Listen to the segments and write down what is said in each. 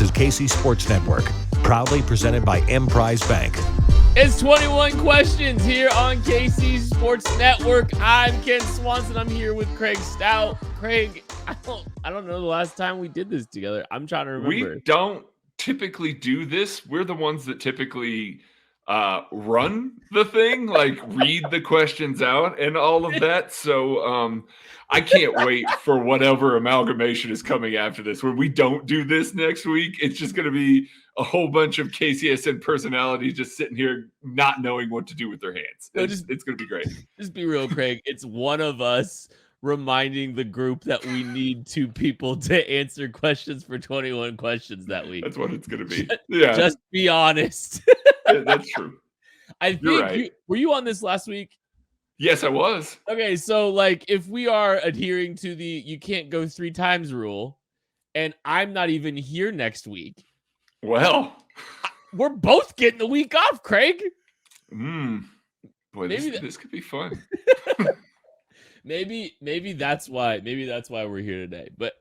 is KC Sports Network, proudly presented by Emprise Bank. It's 21 Questions here on KC Sports Network. I'm Ken Swanson. I'm here with Craig Stout. Craig, I don't know the last time we did this together. I'm trying to remember. We don't typically do this. We're the ones that typically run the thing, like read the questions out and all of that. So I can't wait for whatever amalgamation is coming after this. When we don't do this next week, it's just going to be a whole bunch of KCSN personalities just sitting here not knowing what to do with their hands. It's going to be great. Just be real, Craig. It's one of us reminding the group that we need two people to answer questions for 21 questions that week. That's what it's going to be. Just be honest. Yeah, that's true. I think were you on this last week? Yes, I was. Okay, so like if we are adhering to the you can't go 3 times rule, and I'm not even here next week. Well, we're both getting the week off, Craig. Boy, this could be fun. Maybe that's why. Maybe that's why we're here today. But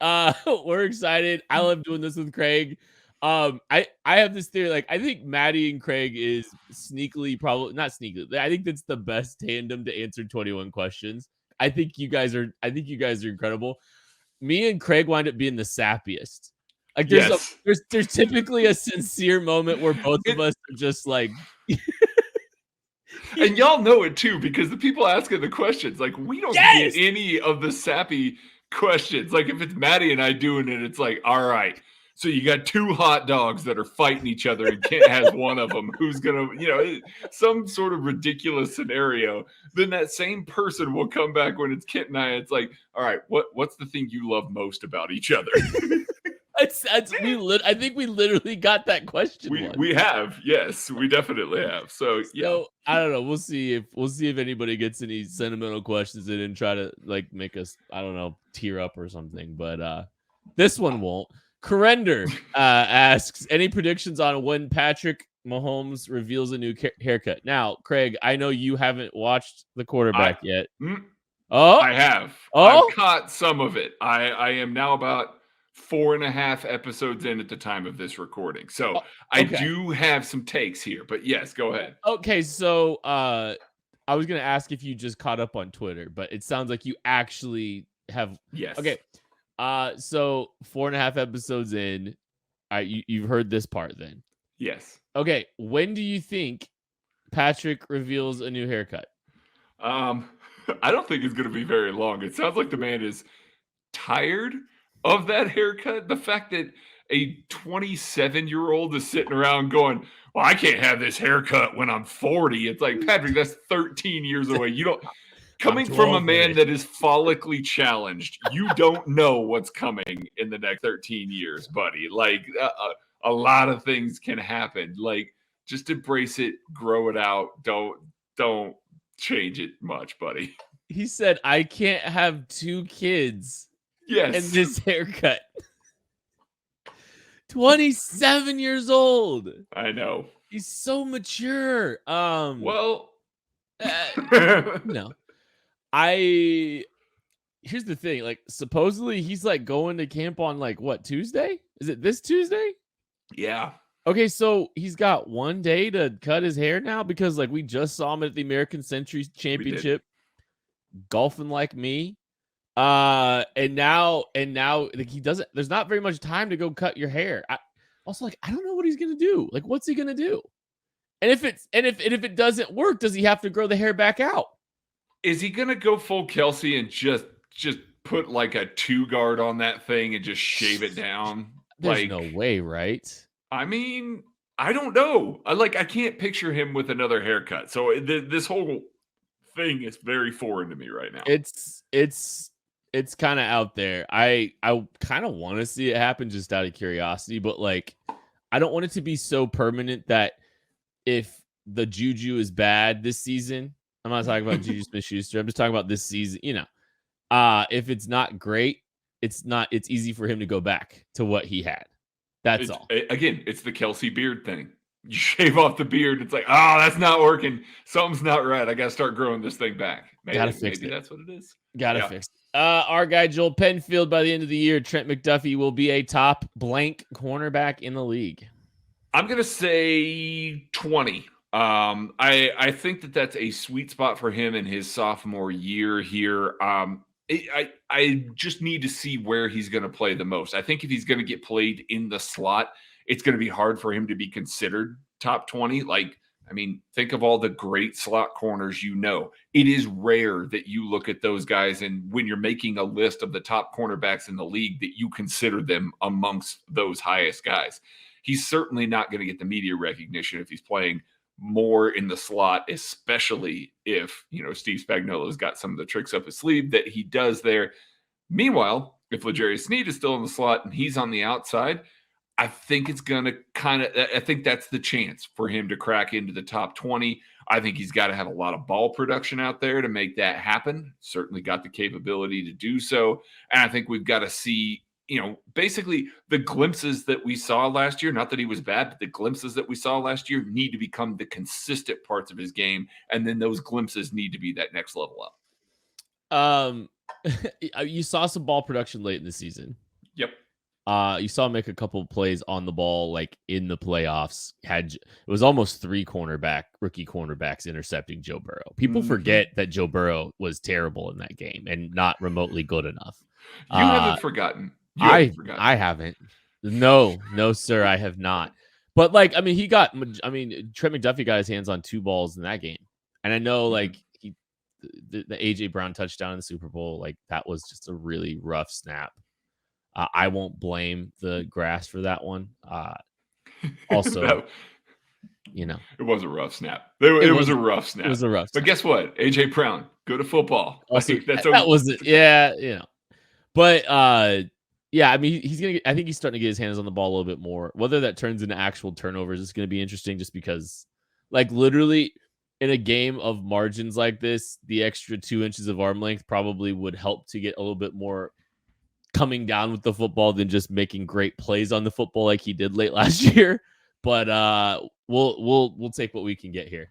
we're excited. I love doing this with Craig. I have this theory. Like I think Maddie and Craig is sneakily, probably not sneakily. I think that's the best tandem to answer 21 questions. I think you guys are incredible. Me and Craig wind up being the sappiest. Like there's typically a sincere moment where both of us are just like. And y'all know it too, because the people asking the questions, like we don't get any of the sappy questions. Like if it's Maddie and I doing it, it's like, all right, so you got 2 hot dogs that are fighting each other and Kent has one of them. Who's going to, some sort of ridiculous scenario. Then that same person will come back when it's Kent and I. It's like, all right, what's the thing you love most about each other? I think we literally got that question. We have, yes, we definitely have. So yeah, so, I don't know. We'll see if anybody gets any sentimental questions in and try to like make us, I don't know, tear up or something. But this one won't. Corrender asks, any predictions on when Patrick Mahomes reveals a new haircut? Now, Craig, I know you haven't watched the quarterback yet. I have. I've caught some of it. I am now about 4.5 episodes in at the time of this recording. So I do have some takes here, but yes, go ahead. Okay. So I was going to ask if you just caught up on Twitter, but it sounds like you actually have. Yes. Okay. So 4.5 episodes in, you've heard this part then. Yes. Okay. When do you think Patrick reveals a new haircut? I don't think it's going to be very long. It sounds like the man is tired of that haircut. The fact that a 27-year-old is sitting around going, well, I can't have this haircut when I'm 40. It's like, Patrick, that's 13 years away. You don't, coming from a man that is follically challenged, you don't know what's coming in the next 13 years, buddy. Like a lot of things can happen. Like just embrace it, grow it out. Don't change it much, buddy. He said, I can't have 2 kids. Yes. And this haircut. 27 years old. I know. He's so mature. Well, no. Here's the thing. Like, supposedly he's like going to camp on like what, Tuesday? Is it this Tuesday? Yeah. Okay, so he's got 1 day to cut his hair now because like we just saw him at the American Century Championship golfing like me. And now like he doesn't, there's not very much time to go cut your hair. I don't know what he's gonna do. Like, what's he gonna do? And if it doesn't work, does he have to grow the hair back out? Is he gonna go full Kelsey and just put like a 2 guard on that thing and just shave it down? There's no way, right? I mean, I don't know. I can't picture him with another haircut. So this whole thing is very foreign to me right now. It's kind of out there. I kind of want to see it happen just out of curiosity, but like I don't want it to be so permanent that if the juju is bad this season, I'm not talking about Juju Smith-Schuster. I'm just talking about this season. If it's not great, it's easy for him to go back to what he had. That's all. Again, it's the Kelsey beard thing. You shave off the beard. It's like, oh, that's not working. Something's not right. I got to start growing this thing back. Gotta fix Maybe it. that's what it is. Gotta fix it. Our guy Joel Penfield, by the end of the year, Trent McDuffie will be a top blank cornerback in the league. I'm gonna say 20. I think that's a sweet spot for him in his sophomore year here. I just need to see where he's going to play the most. I think if he's going to get played in the slot, it's going to be hard for him to be considered top 20. Like, I mean, think of all the great slot corners you know. It is rare that you look at those guys and when you're making a list of the top cornerbacks in the league that you consider them amongst those highest guys. He's certainly not going to get the media recognition if he's playing more in the slot, especially if, Steve Spagnuolo's got some of the tricks up his sleeve that he does there. Meanwhile, if L'Jarius Sneed is still in the slot and he's on the outside, I think it's going to I think that's the chance for him to crack into the top 20. I think he's got to have a lot of ball production out there to make that happen. Certainly got the capability to do so. And I think we've got to see, basically the glimpses that we saw last year, not that he was bad, but the glimpses that we saw last year need to become the consistent parts of his game. And then those glimpses need to be that next level up. You saw some ball production late in the season. Yep. You saw him make a couple of plays on the ball, like in the playoffs. It was almost 3 rookie cornerbacks intercepting Joe Burrow. People forget that Joe Burrow was terrible in that game and not remotely good enough. You haven't forgotten. I haven't. No, sir, I have not. But Trent McDuffie got his hands on 2 balls in that game. And I know the AJ Brown touchdown in the Super Bowl, like that was just a really rough snap. I won't blame the grass for that one. Also, it was a rough snap. It was a rough snap. It was a rough snap. But guess what? AJ Brown, good at football. Also, that was it. Yeah, But I mean, I think he's starting to get his hands on the ball a little bit more. Whether that turns into actual turnovers is going to be interesting, just because, literally, in a game of margins like this, the extra 2 inches of arm length probably would help to get a little bit more coming down with the football than just making great plays on the football like he did late last year. But we'll take what we can get here.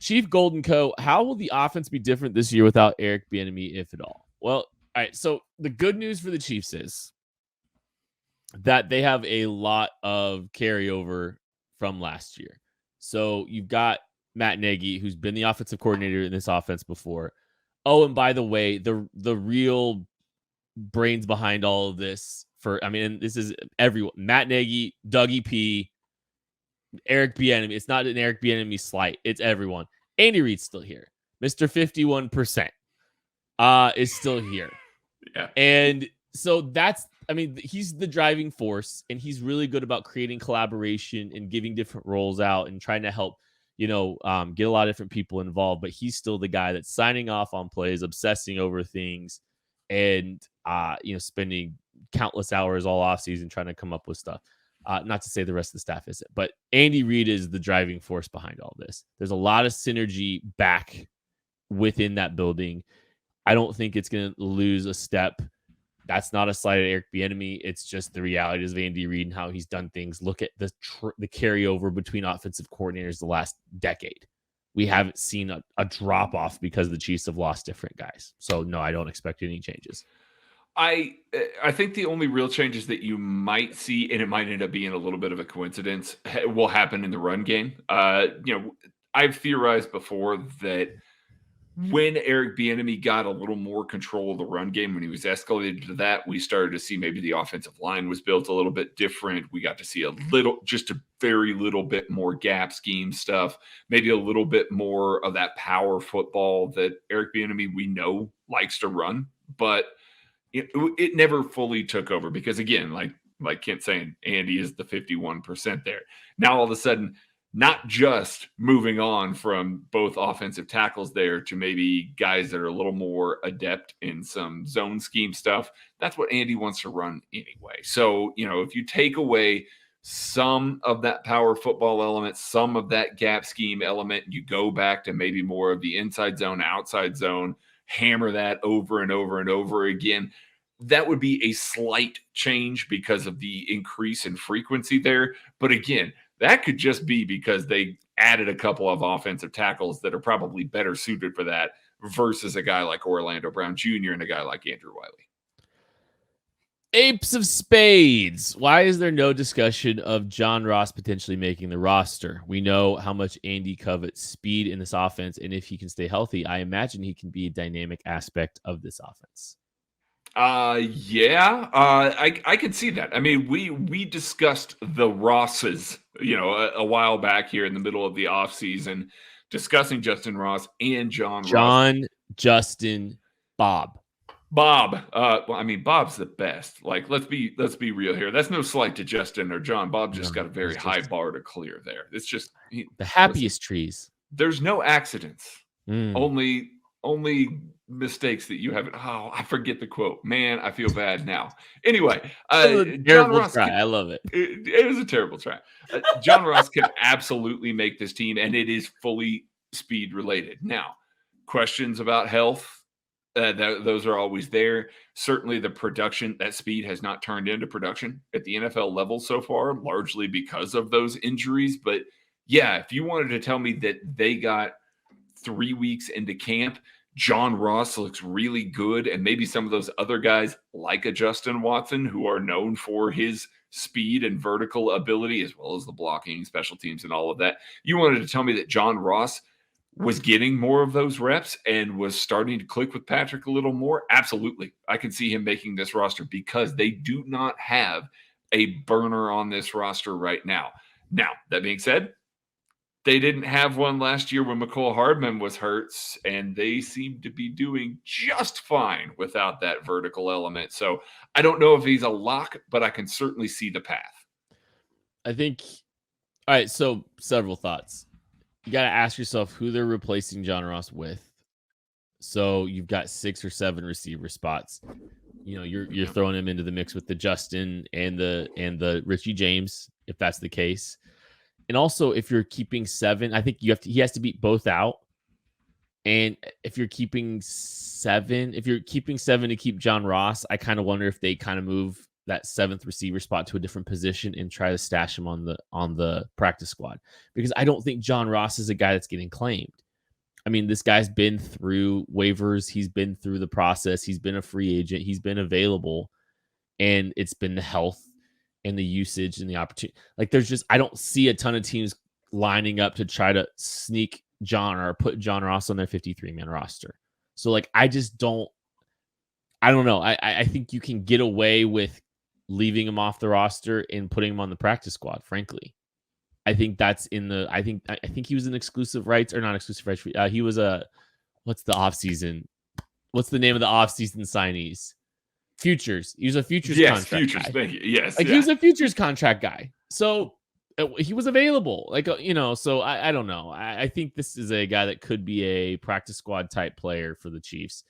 Chief Golden Co., how will the offense be different this year without Eric Bieniemy, if at all? Well, all right. So the good news for the Chiefs is that they have a lot of carryover from last year. So you've got Matt Nagy, who's been the offensive coordinator in this offense before. Oh, and by the way, the real brains behind all of this this is everyone. Matt Nagy, Dougie P, Eric Bieniemy. It's not an Eric Bieniemy slight. It's everyone. Andy Reid's still here. Mr. 51% is still here. Yeah. And so he's the driving force, and he's really good about creating collaboration and giving different roles out and trying to help, get a lot of different people involved. But he's still the guy that's signing off on plays, obsessing over things, and spending countless hours all offseason trying to come up with stuff. Not to say the rest of the staff isn't, but Andy Reid is the driving force behind all this. There's a lot of synergy back within that building. I don't think it's going to lose a step. That's not a slight at Eric Bieniemy. It's just the realities of Andy Reid and how he's done things. Look at the carryover between offensive coordinators the last decade. We haven't seen a drop off because the Chiefs have lost different guys. So no, I don't expect any changes. I think the only real changes that you might see, and it might end up being a little bit of a coincidence, will happen in the run game. I've theorized before that when Eric Bieniemy got a little more control of the run game, when he was escalated to that, we started to see maybe the offensive line was built a little bit different. We got to see just a very little bit more gap scheme stuff, maybe a little bit more of that power football that Eric Bieniemy, we know, likes to run, but it never fully took over because, again, like Kent's saying, Andy is the 51% there. Now, all of a sudden, not just moving on from both offensive tackles there to maybe guys that are a little more adept in some zone scheme stuff. That's what Andy wants to run anyway. So, if you take away some of that power football element, some of that gap scheme element, you go back to maybe more of the inside zone, outside zone, hammer that over and over and over again. That would be a slight change because of the increase in frequency there. But again, that could just be because they added a couple of offensive tackles that are probably better suited for that versus a guy like Orlando Brown Jr. and a guy like Andrew Wiley. Apes of spades. Why is there no discussion of John Ross potentially making the roster? We know how much Andy covets speed in this offense, and if he can stay healthy, I imagine he can be a dynamic aspect of this offense. Yeah, I could see that. I mean, we discussed the Rosses, a while back here in the middle of the offseason, discussing Justin Ross and John Ross. Justin, Bob. Well, I mean, Bob's the best. Like, let's be real here. That's no slight to Justin or John. Bob just got a very high bar to clear there. It's just the happiest trees. There's no accidents. Only mistakes that you haven't. Oh, I forget the quote. Man, I feel bad now. Anyway, John Ross. I love it. It was a terrible try. John Ross can absolutely make this team, and it is fully speed related. Now, questions about health. Those are always there. Certainly the production, that speed has not turned into production at the NFL level so far, largely because of those injuries. But yeah, if you wanted to tell me that they got 3 weeks into camp, John Ross looks really good, and maybe some of those other guys like a Justin Watson, who are known for his speed and vertical ability, as well as the blocking, special teams, and all of that. You wanted to tell me that John Ross was getting more of those reps and was starting to click with Patrick a little more? Absolutely. I can see him making this roster because they do not have a burner on this roster right now. Now, that being said, they didn't have one last year when McCole Hardman was hurt, and they seem to be doing just fine without that vertical element. So I don't know if he's a lock, but I can certainly see the path. I think, all right, so several thoughts. You got to ask yourself who they're replacing John Ross with. So you've got 6 or 7 receiver spots. You're throwing him into the mix with the Justin and the Richie James, if that's the case. And also, if you're keeping 7, I think he has to beat both out. And if you're keeping 7 to keep John Ross, I kind of wonder if they kind of move that 7th receiver spot to a different position and try to stash him on the practice squad, because I don't think John Ross is a guy that's getting claimed. I mean, this guy's been through waivers. He's been through the process. He's been a free agent. He's been available, and it's been the health and the usage and the opportunity. Like, I don't see a ton of teams lining up to try to sneak John or put John Ross on their 53-man roster. So like, I don't know. I think you can get away with leaving him off the roster and putting him on the practice squad, frankly. I think that's I think he was an exclusive rights, or not exclusive rights. He was what's the offseason? What's the name of the offseason signees? Futures. He was a futures contract futures, guy. thank you. Yes. He was a futures contract guy. So he was available. So I don't know. I think this is a guy that could be a practice squad type player for the Chiefs.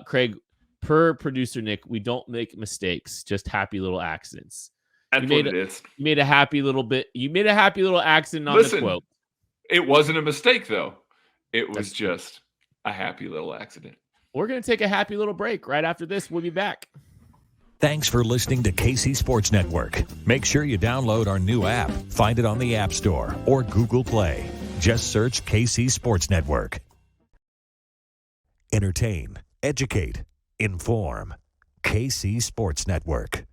Craig, per producer Nick, we don't make mistakes, just happy little accidents. That's what it is. You made a happy little accident on the quote. It wasn't a mistake, though. It was just a happy little accident. We're going to take a happy little break. Right after this, we'll be back. Thanks for listening to KC Sports Network. Make sure you download our new app. Find it on the App Store or Google Play. Just search KC Sports Network. Entertain, educate, inform. KC Sports Network.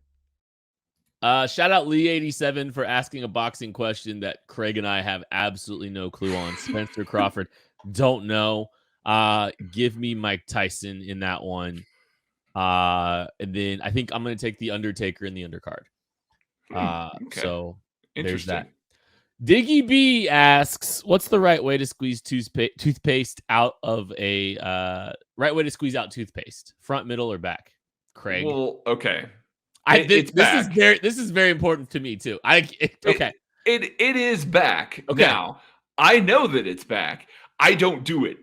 Shout out Lee87 for asking a boxing question that Craig and I have absolutely no clue on. Spencer Crawford, don't know. Give me Mike Tyson in that one. And then I think I'm going to take the Undertaker in the undercard. Okay. So there's that. Diggy B asks, what's the right way to squeeze toothpaste out of right way to squeeze out toothpaste? Front, middle, or back? Craig. Well, okay. This is very important to me too. Okay. It is back. Okay. Now, I know that it's back. I don't do it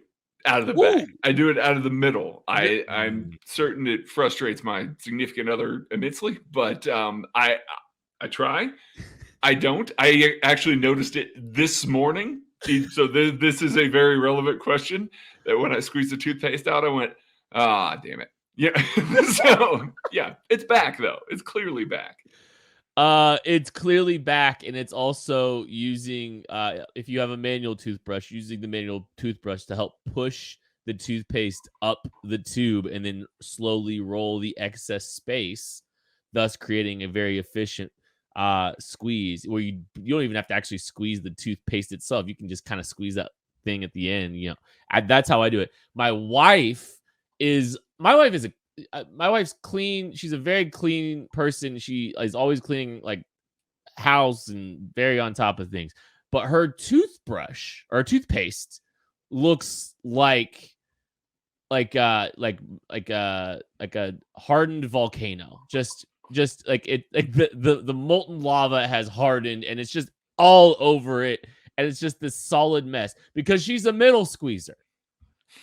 out of the back. I do it out of the middle. I'm certain it frustrates my significant other immensely, but I try. I don't. I actually noticed it this morning. So this is a very relevant question, that when I squeezed the toothpaste out, I went, damn it. Yeah. So, yeah, it's back, though. It's clearly back. It's clearly back, and it's also using if you have a manual toothbrush, using the manual toothbrush to help push the toothpaste up the tube and then slowly roll the excess space, thus creating a very efficient squeeze where you don't even have to actually squeeze the toothpaste itself. You can just kind of squeeze that thing at the end. That's how I do it. My wife's clean. She's a very clean person. She is always cleaning like house and very on top of things. But her toothbrush or toothpaste looks like a hardened volcano. Just like it like the molten lava has hardened and it's just all over it. And it's just this solid mess because she's a middle squeezer.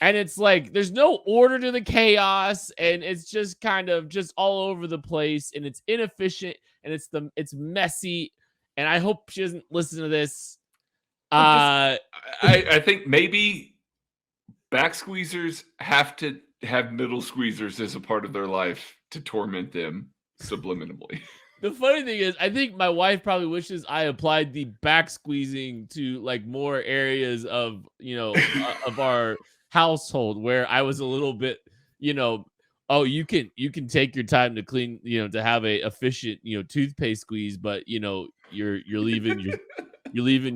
And it's like there's no order to the chaos, and it's just kind of just all over the place, and it's inefficient, and it's messy. And I hope she doesn't listen to this. I think maybe back squeezers have to have middle squeezers as a part of their life to torment them subliminally. The funny thing is, I think my wife probably wishes I applied the back squeezing to like more areas of of our household where I was a little bit, oh, you can take your time to clean, to have a efficient, toothpaste squeeze, but you're leaving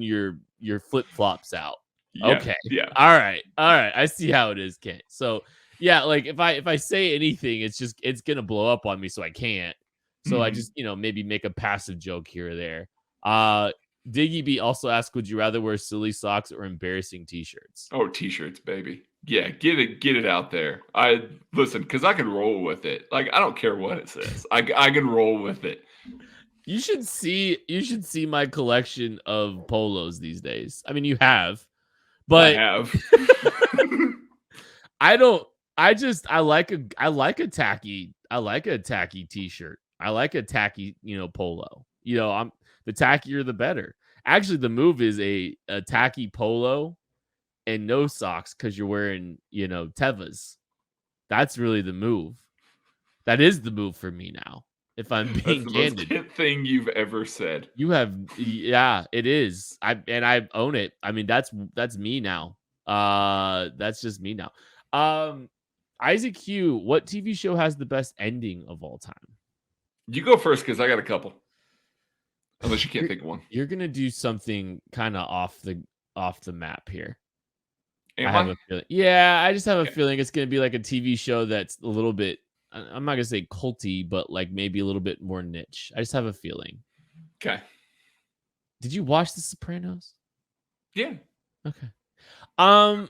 your flip-flops out. Yeah, okay. Yeah. All right. I see how it is, Kent. So yeah, like if I say anything, it's gonna blow up on me, so I can't. So I just, maybe make a passive joke here or there. Diggy B also asked, would you rather wear silly socks or embarrassing t-shirts? Oh, t-shirts, baby. Yeah, get it out there. I listen, because I can roll with it. Like, I don't care what it says. I can roll with it. You should see my collection of polos these days. I mean, you have, but I have. I like a tacky t-shirt. I like a tacky, polo. The tackier the better. Actually, the move is a tacky polo and no socks because you're wearing, Tevas. That's really the move. That is the move for me now. If I'm being That's the candid. most hit thing you've ever said. Yeah, it is. I own it. I mean, that's me now. That's just me now. Isaac Hugh, what TV show has the best ending of all time? You go first because I got a couple. Unless you can't think of one. You're gonna do something kind of off the map here. I have a feeling. Yeah, I just have a feeling it's gonna be like a TV show that's a little bit. I'm not gonna say culty, but like maybe a little bit more niche. I just have a feeling. Okay. Did you watch The Sopranos? Yeah. Okay. I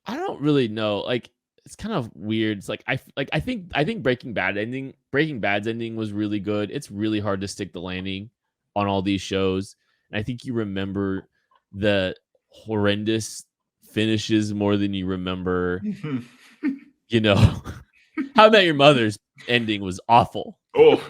don't really know. Like, it's kind of weird. It's like I think Breaking Bad's ending was really good. It's really hard to stick the landing on all these shows. And I think you remember the horrendous finishes more than you remember. How I Met Your Mother's ending was awful. Oh,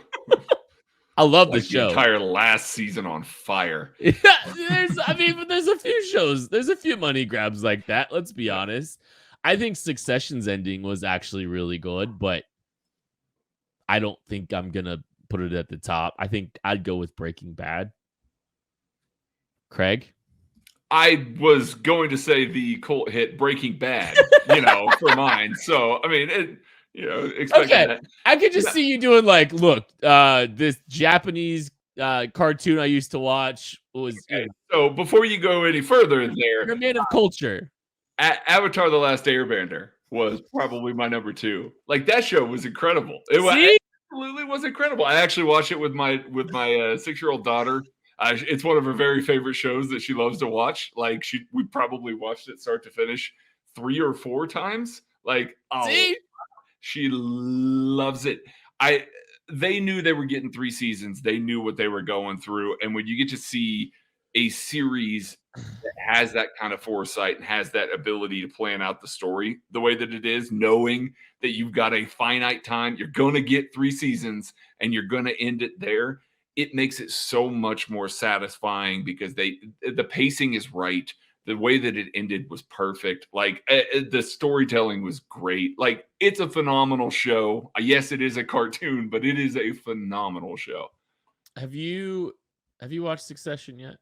I love the show. The entire last season on fire. Yeah, there's a few shows. There's a few money grabs like that. Let's be honest. I think Succession's ending was actually really good, but I don't think I'm gonna put it at the top. I think I'd go with Breaking Bad. Craig? I was going to say the cult hit Breaking Bad, for mine. So, I mean, expect that. I could just see you doing like, look, this Japanese cartoon I used to watch was. Okay. So, before you go any further there, you're a man of culture. Avatar: The Last Airbender was probably my number 2. Like, that show was incredible. It absolutely was incredible. I actually watched it with my 6-year-old daughter. It's one of her very favorite shows that she loves to watch. Like, we probably watched it start to finish 3 or 4 times. Like, she loves it. They knew they were getting 3 seasons. They knew what they were going through. And when you get to see a series that has that kind of foresight and has that ability to plan out the story the way that it is, knowing that you've got a finite time, you're going to get 3 seasons and you're going to end it there, it makes it so much more satisfying because the pacing is right. The way that it ended was perfect. Like, the storytelling was great. Like, it's a phenomenal show. Yes, it is a cartoon, but it is a phenomenal show. Have you watched Succession yet?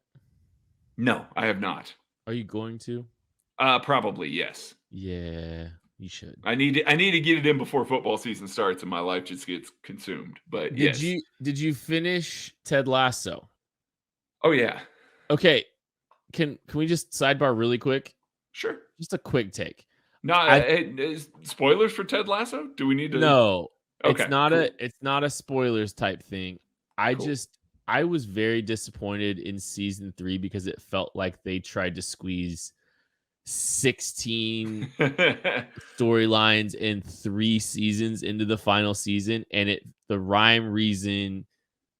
No, I have not. Are you going to? Probably yes. Yeah, you should. I need to get it in before football season starts and my life just gets consumed. But Did yes. you finish Ted Lasso? Oh yeah. Okay, can we just sidebar really quick? Sure. Just a quick take. No, spoilers for Ted Lasso? Do we need to? No, Okay, cool. it's not a spoilers type thing. Cool. I was very disappointed in season 3 because it felt like they tried to squeeze 16 storylines in 3 seasons into the final season, and the rhyme reason,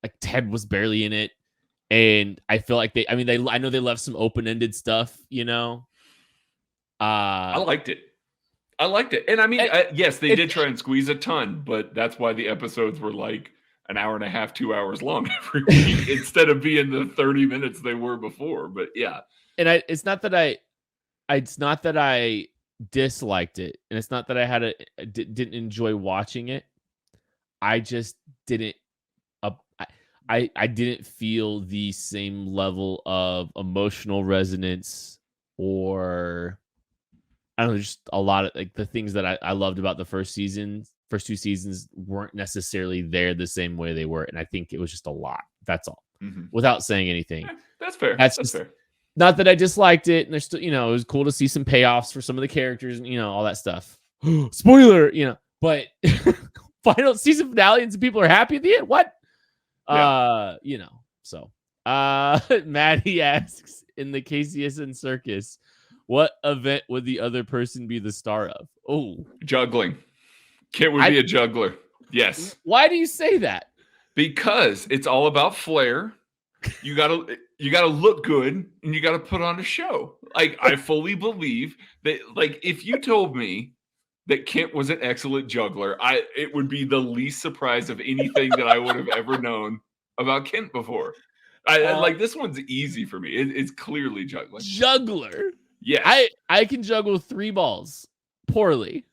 like, Ted was barely in it, and I feel like I know they left some open-ended stuff, you know? I liked it. And I mean, yes, they did try and squeeze a ton, but that's why the episodes were like an hour and a half, 2 hours long every week instead of being the 30 minutes they were before. But yeah. And it's not that I disliked it, and it's not that I didn't enjoy watching it. I just didn't I didn't feel the same level of emotional resonance, or I don't know, just a lot of like the things that I loved about the first 2 seasons weren't necessarily there the same way they were. And I think it was just a lot. That's all. Mm-hmm. Without saying anything. Yeah, that's fair. That's fair. Not that I disliked it. And there's still, it was cool to see some payoffs for some of the characters and, all that stuff. Spoiler, but final season finale and some people are happy at the end. What? Yeah. So Maddie asks, in the KCSN circus, what event would the other person be the star of? Oh, juggling. Kit would be a juggler. Yes. Why do you say that? Because it's all about flair. You gotta look good and you gotta put on a show. Like, I fully believe that, like, if you told me that Kent was an excellent juggler, it would be the least surprise of anything that I would have ever known about Kent before. Like, this one's easy for me. It's clearly juggling. Juggler. Yes. I can juggle 3 balls poorly.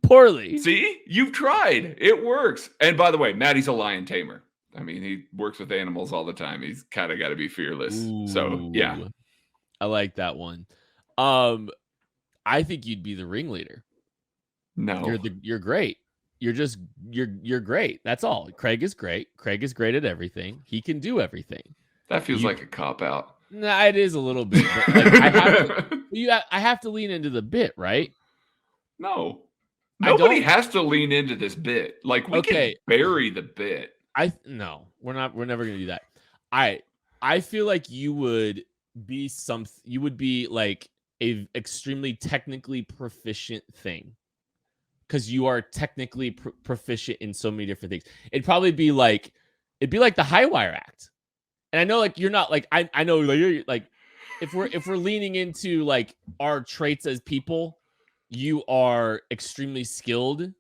See, you've tried. It works. And by the way, Maddie's a lion tamer. I mean, he works with animals all the time. He's kind of got to be fearless. Ooh, so yeah, I like that one. I think you'd be the ringleader. No, you're great. You're great. That's all. Craig is great. Craig is great at everything. He can do everything. That feels like a cop out. Nah, it is a little bit. But like, I have to lean into the bit, right? No, nobody has to lean into this bit. Like, we can bury the bit. No, we're not. We're never gonna do that. I feel like you would be You would be like a extremely technically proficient thing, because you are technically proficient in so many different things. It'd be like the High Wire Act. And I know, like, you're not like, I know, like, you're like, if we're leaning into like our traits as people, you are extremely skilled,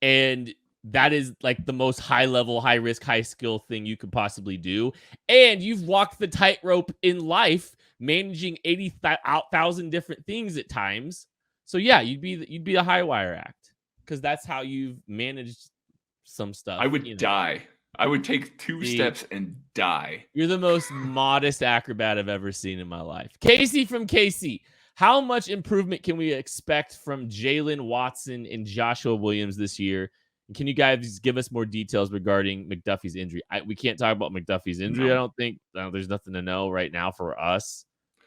and that is like the most high level, high risk, high skill thing you could possibly do. And you've walked the tightrope in life, managing 80,000 different things at times. So yeah, you'd be a High Wire Act, because that's how you've managed some stuff. I would die. I would take 2 steps and die. You're the most modest acrobat I've ever seen in my life. Casey from Casey, how much improvement can we expect from Jalen Watson and Joshua Williams this year? And can you guys give us more details regarding McDuffie's injury? We can't talk about McDuffie's injury. No. I don't think there's nothing to know right now for us.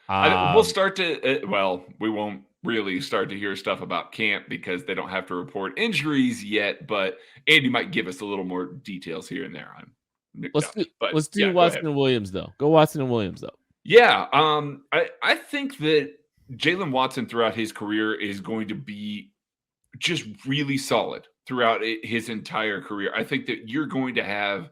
We'll start to, we won't really start to hear stuff about camp because they don't have to report injuries yet, but Andy might give us a little more details here and there on McDuffie. Let's do Watson and Williams, though. Go Watson and Williams, though. Yeah. I think that Jalen Watson throughout his career is going to be just really solid throughout his entire career. I think that you're going to have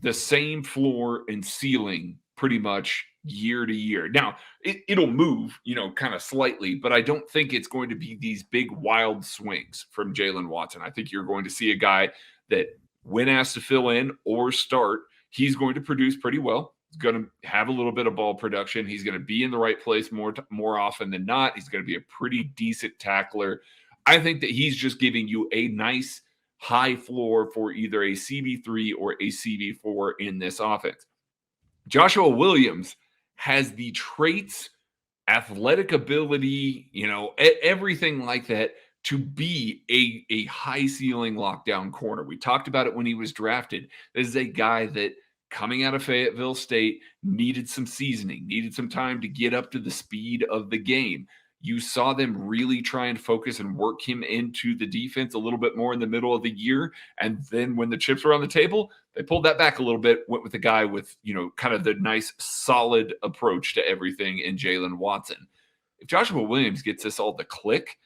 the same floor and ceiling pretty much year to year. Now, it'll move, kind of slightly, but I don't think it's going to be these big wild swings from Jalen Watson. I think you're going to see a guy that, when asked to fill in or start, he's going to produce pretty well. He's going to have a little bit of ball production. He's going to be in the right place more often than not. He's going to be a pretty decent tackler. I think that he's just giving you a nice high floor for either a CB3 or a CB4 in this offense. Joshua Williams has the traits, athletic ability, everything like that to be a high ceiling lockdown corner. We talked about it when he was drafted. This is a guy that coming out of Fayetteville State needed some seasoning, needed some time to get up to the speed of the game. You saw them really try and focus and work him into the defense a little bit more in the middle of the year. And then when the chips were on the table, they pulled that back a little bit, went with a guy with, kind of the nice, solid approach to everything in Jalen Watson. If Joshua Williams gets this all to click,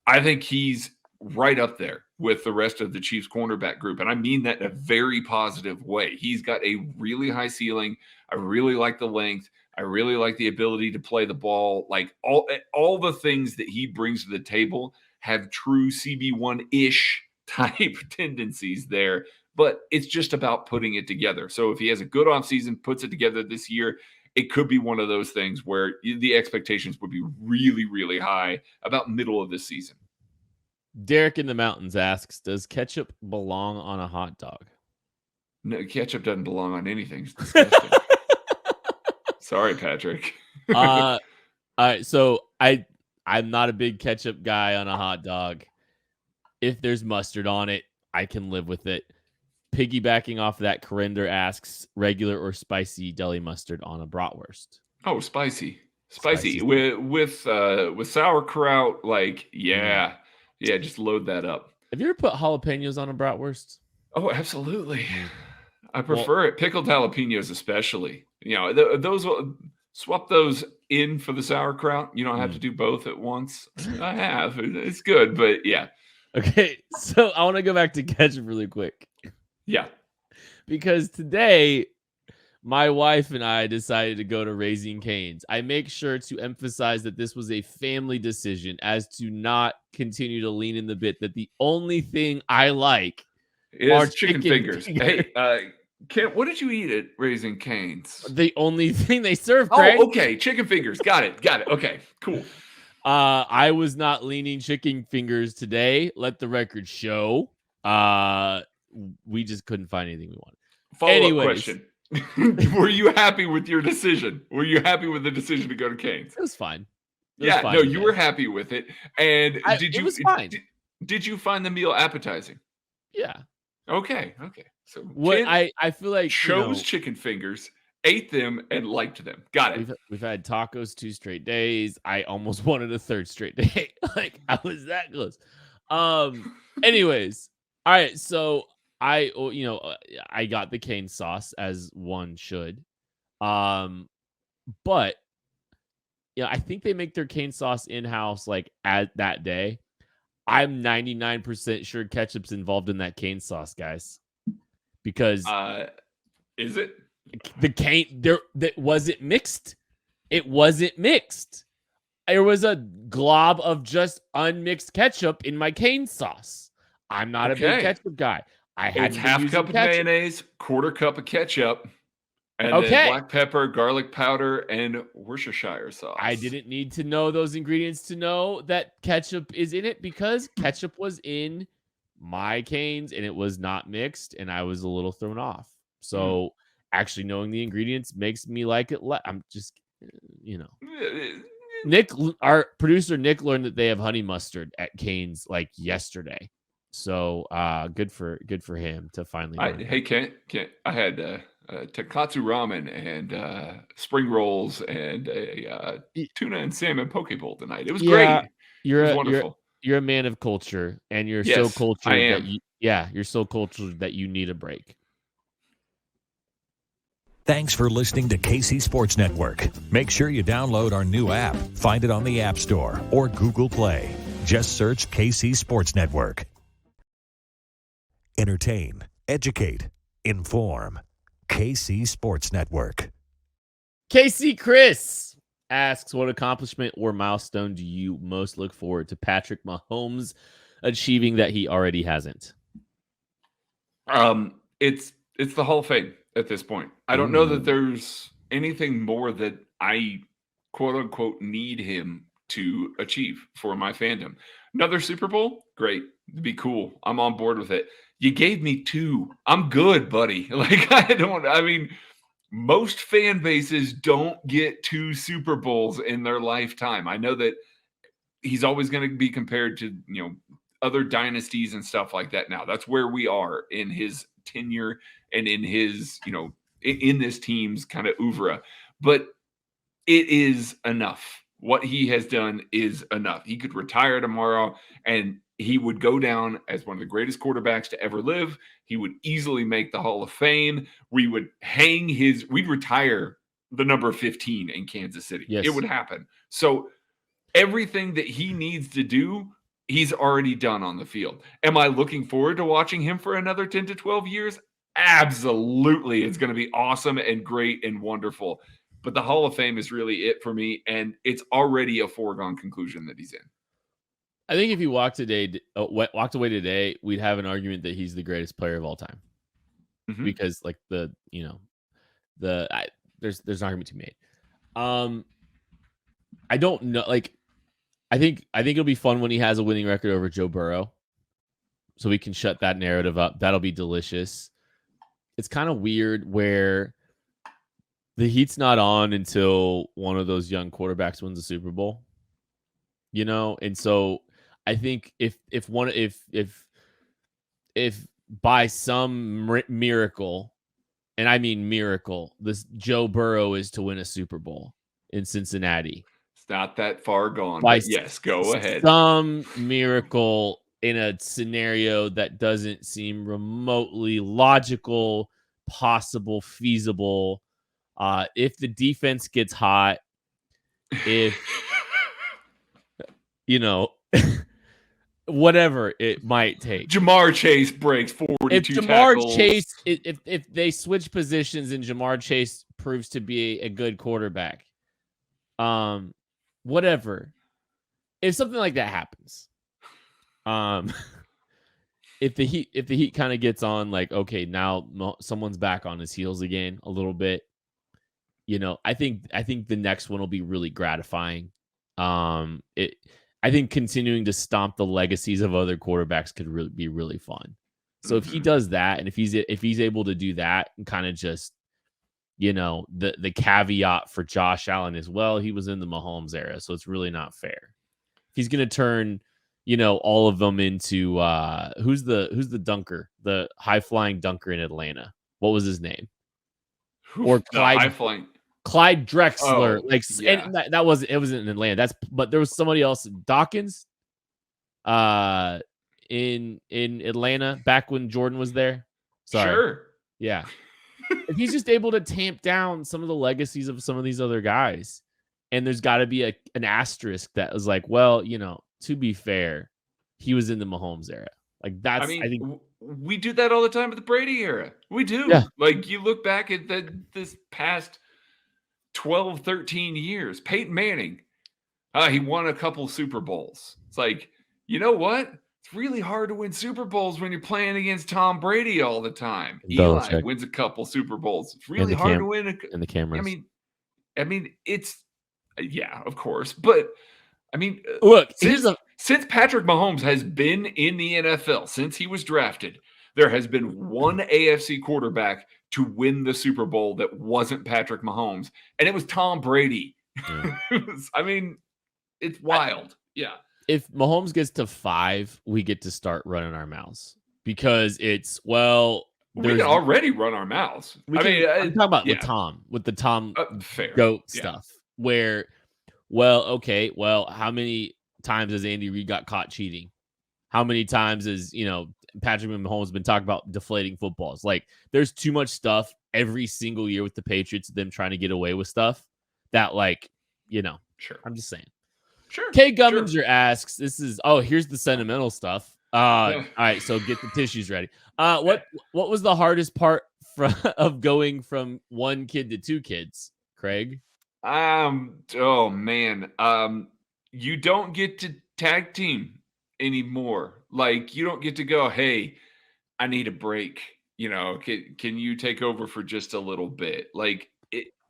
I think he's right up there with the rest of the Chiefs cornerback group. And I mean that in a very positive way. He's got a really high ceiling. I really like the length. I really like the ability to play the ball. Like all the things that he brings to the table have true CB1-ish type tendencies there, but it's just about putting it together. So if he has a good offseason, puts it together this year, it could be one of those things where the expectations would be really, really high about middle of the season. Derek in the Mountains asks, does ketchup belong on a hot dog? No, ketchup doesn't belong on anything. It's disgusting. Sorry, Patrick. All right, so I'm not a big ketchup guy on a hot dog. If there's mustard on it, I can live with it. Piggybacking off of that, Corinder asks, regular or spicy deli mustard on a bratwurst? Oh, spicy. With sauerkraut, like, yeah, just load that up. Have you ever put jalapenos on a bratwurst? Oh, absolutely. I prefer it. Pickled jalapenos especially. Those swap those in for the sauerkraut. You don't have to do both at once. I have. It's good, but yeah. Okay, so I want to go back to ketchup really quick. Yeah. Because today, my wife and I decided to go to Raising Cane's. I make sure to emphasize that this was a family decision as to not continue to lean in the bit that the only thing I like are chicken fingers. Hey, Kent, what did you eat at Raising Cane's? The only thing they serve, Craig. Oh, okay. Chicken fingers. Got it. Okay, cool. I was not leaning chicken fingers today. Let the record show. We just couldn't find anything we wanted. Follow-up question. Were you happy with your decision? Were you happy with the decision to go to Cane's? It was fine. You were happy with it. And it was fine. Did you find the meal appetizing? Yeah. Okay. So what I feel like chose chicken fingers, ate them, and liked them. Got it. We've had tacos 2 straight days. I almost wanted a 3rd straight day. Like I was that close. Anyways, all right. So I got the cane sauce as one should. But I think they make their cane sauce in-house like at that day. I'm 99% sure ketchup's involved in that cane sauce, guys. Because is it? The cane was it mixed? It wasn't mixed. There was a glob of just unmixed ketchup in my cane sauce. I'm not a big ketchup guy. It's half cup of mayonnaise, quarter cup of ketchup, and then black pepper, garlic powder, and Worcestershire sauce. I didn't need to know those ingredients to know that ketchup is in it because ketchup was in my canes and it was not mixed, and I was a little thrown off. So actually knowing the ingredients makes me like it. I'm just, Nick, our producer Nick, learned that they have honey mustard at Cane's like yesterday. So good for him to finally. Hey, Kent, I had Tenkatsu ramen and spring rolls and a tuna and salmon poke bowl tonight. It was great. It was wonderful. You're a man of culture, and you're so cultured you're so cultured that you need a break. Thanks for listening to KC Sports Network. Make sure you download our new app. Find it on the App Store or Google Play. Just search KC Sports Network. Entertain, educate, inform. KC Sports Network. KC Chris asks, what accomplishment or milestone do you most look forward to Patrick Mahomes achieving that he already hasn't? It's the Hall of Fame at this point. I don't know that there's anything more that I quote unquote need him to achieve for my fandom. Another Super Bowl? Great. It'd be cool. I'm on board with it. You gave me 2. I'm good, buddy. Like, most fan bases don't get 2 Super Bowls in their lifetime. I know that he's always going to be compared to, other dynasties and stuff like that. Now, that's where we are in his tenure and in his, in this team's kind of oeuvre. But it is enough. What he has done is enough. He could retire tomorrow and he would go down as one of the greatest quarterbacks to ever live. He would easily make the Hall of Fame. We'd retire the number 15 in Kansas City. Yes. It would happen. So everything that he needs to do, he's already done on the field. Am I looking forward to watching him for another 10 to 12 years? Absolutely. It's going to be awesome and great and wonderful. But the Hall of Fame is really it for me, and it's already a foregone conclusion that he's in. I think if he walked away today, we'd have an argument that he's the greatest player of all time. Mm-hmm. Because like there's an argument to be made. I don't know. Like, I think it'll be fun when he has a winning record over Joe Burrow, so we can shut that narrative up. That'll be delicious. It's kind of weird where the heat's not on until one of those young quarterbacks wins the Super Bowl, and so I think if by some miracle, and I mean miracle, this Joe Burrow is to win a Super Bowl in Cincinnati. It's not that far gone, but yes, go ahead. Some miracle in a scenario that doesn't seem remotely logical, possible, feasible. If the defense gets hot, if whatever it might take. Jamar Chase breaks 42 tackles. If they switch positions and Jamar Chase proves to be a good quarterback, whatever. If something like that happens, if the Heat kind of gets on, like, okay, now someone's back on his heels again a little bit, I think the next one will be really gratifying. I think continuing to stomp the legacies of other quarterbacks could be really fun. So if he does that, and if he's able to do that, and kind of just, the caveat for Josh Allen as well, he was in the Mahomes era, so it's really not fair. If he's gonna turn, all of them into who's the dunker, the high flying dunker in Atlanta? What was his name? Or Clyde Drexler, and that wasn't in Atlanta. But there was somebody else, Dawkins, in Atlanta back when Jordan was there. Sorry. Sure, yeah. If he's just able to tamp down some of the legacies of some of these other guys, and there's got to be an asterisk that was like, well, to be fair, he was in the Mahomes era. Like that's, I think we do that all the time with the Brady era. We do. Yeah. Like you look back at this past 12, 13 years. Peyton Manning, he won a couple Super Bowls. It's like, you know what? It's really hard to win Super Bowls when you're playing against Tom Brady all the time. Eli wins a couple Super Bowls. It's really hard to win. In the cameras. I mean, it's, yeah, of course. But, look, since Patrick Mahomes has been in the NFL, since he was drafted, there has been one AFC quarterback to win the Super Bowl that wasn't Patrick Mahomes, and it was Tom Brady. Yeah. It's wild. Yeah. If Mahomes gets to 5, we get to start running our mouths because it's, well, we can already run our mouths. I'm talking about with the Tom goat stuff where, well, okay, well, how many times has Andy Reid got caught cheating? How many times has, Patrick Mahomes been talking about deflating footballs? Like, there's too much stuff every single year with the Patriots, them trying to get away with stuff that, like, sure. I'm just saying. Sure. Kay Gumminger asks, here's the sentimental stuff. All right, so get the tissues ready. What was the hardest part of going from 1 kid to 2 kids, Craig? Oh man. You don't get to tag team anymore. Like, you don't get to go, hey, I need a break. Can you take over for just a little bit? Like,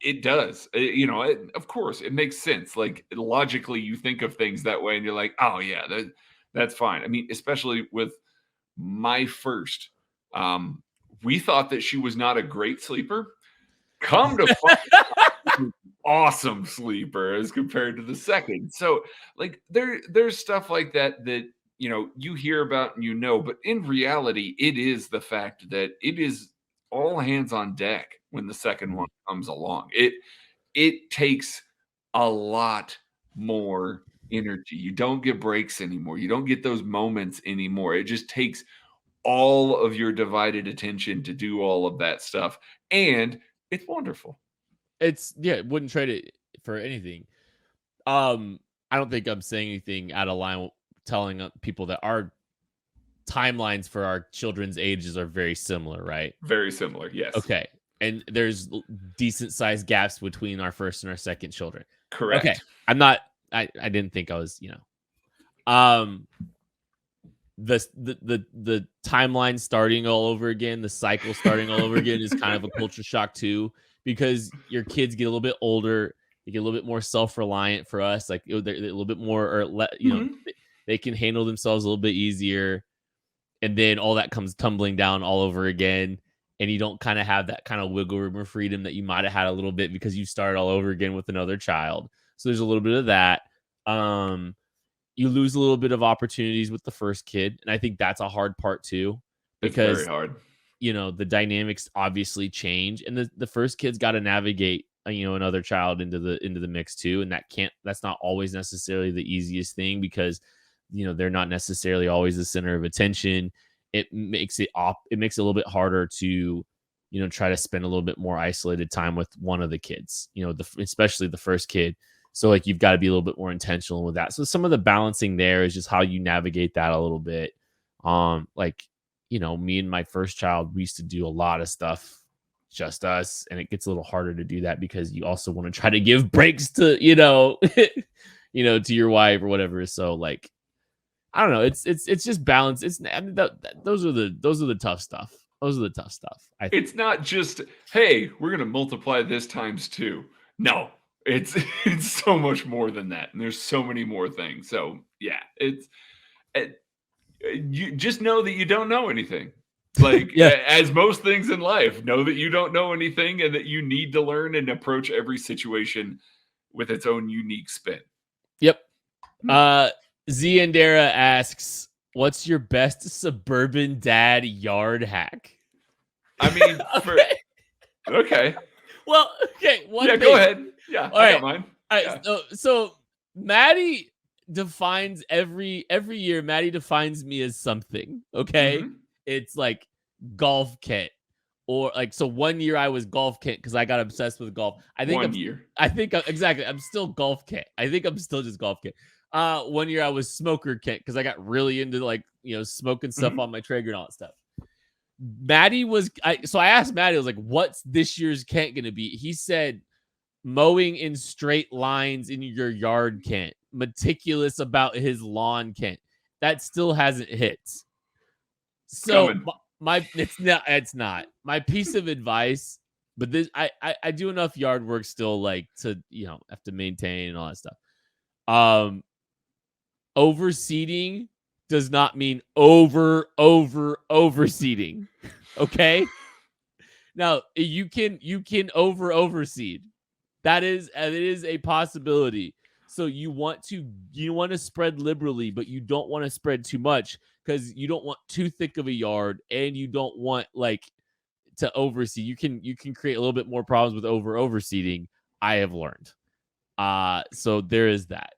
it does. Of course, it makes sense. Like, logically, you think of things that way, and you're like, oh yeah, that's fine. Especially with my first We thought that she was not a great sleeper. Come to find awesome sleeper as compared to the second. So like there's stuff like that you hear about and but in reality, it is the fact that it is all hands on deck when the second one comes along. It takes a lot more energy. You don't get breaks anymore. You don't get those moments anymore. It just takes all of your divided attention to do all of that stuff. And it's wonderful. Wouldn't trade it for anything. I don't think I'm saying anything out of line telling people that our timelines for our children's ages are very similar, right? Very similar, yes. Okay. And there's decent sized gaps between our first and our second children. Correct. Okay. I didn't think I was, the timeline starting all over again, the cycle starting all over again is kind of a culture shock too, because your kids get a little bit older, they get a little bit more self-reliant for us, like they're a little bit more, they can handle themselves a little bit easier, and then all that comes tumbling down all over again, and you don't kind of have that kind of wiggle room or freedom that you might have had a little bit because you started all over again with another child. So there's a little bit of that. You lose a little bit of opportunities with the first kid, and I think that's a hard part too, because it's very hard. The dynamics obviously change, and the first kid's got to navigate another child into the mix too, and that's not always necessarily the easiest thing, because they're not necessarily always the center of attention. It makes it a little bit harder to try to spend a little bit more isolated time with one of the kids, especially the first kid. So like you've got to be a little bit more intentional with that. So some of the balancing there is just how you navigate that a little bit. Me and my first child, we used to do a lot of stuff just us, and it gets a little harder to do that because you also want to try to give breaks to to your wife or whatever. So like I don't know, it's just balance. Those are the tough stuff. Those are the tough stuff. It's not just, hey, we're gonna multiply this times 2. No, it's so much more than that, and there's so many more things. So yeah, you just know that you don't know anything. Like as most things in life, know that you don't know anything and that you need to learn and approach every situation with its own unique spin. Yep. Ziandera asks, what's your best suburban dad yard hack? I mean, okay. Well, okay. Go ahead. Yeah, all right. Got mine. All right. Yeah. So Maddie defines every year. Maddie defines me as something. Okay, It's like golf kit, or like so. One year I was golf kit because I got obsessed with golf. I think exactly. I'm still golf kit. I think I'm still just golf kit. 1 year I was smoker kit because I got really into smoking stuff on my Traeger and all that stuff. Maddie so I asked Maddie, I was like, what's this year's Kent gonna be? He said mowing in straight lines in your yard Kent, meticulous about his lawn Kent. That still hasn't hit. So it's not my piece of advice, but this I do enough yard work still, like to have to maintain and all that stuff. Overseeding does not mean overseeding. Okay. Now you can overseed. It is a possibility. So you want to spread liberally, but you don't want to spread too much because you don't want too thick of a yard, and you don't want to overseed. You can create a little bit more problems with overseeding, I have learned. So there is that.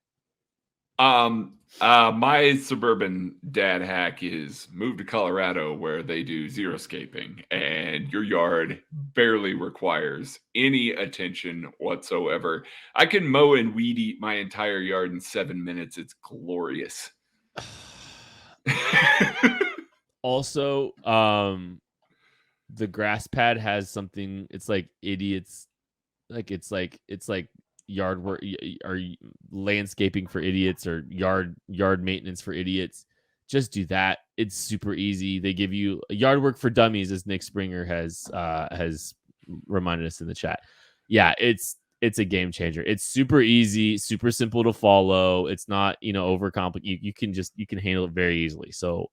My suburban dad hack is move to Colorado, where they do xeriscaping, and your yard barely requires any attention whatsoever. I can mow and weed eat my entire yard in 7 minutes. It's glorious. Also, the grass pad has something. It's like idiots. It's like yard work or landscaping for idiots, or yard maintenance for idiots. Just do that. It's super easy. They give you yard work for dummies, as Nick Springer has reminded us in the chat. Yeah, it's a game changer. It's super easy, super simple to follow. It's not overcomplicated. You can handle it very easily. So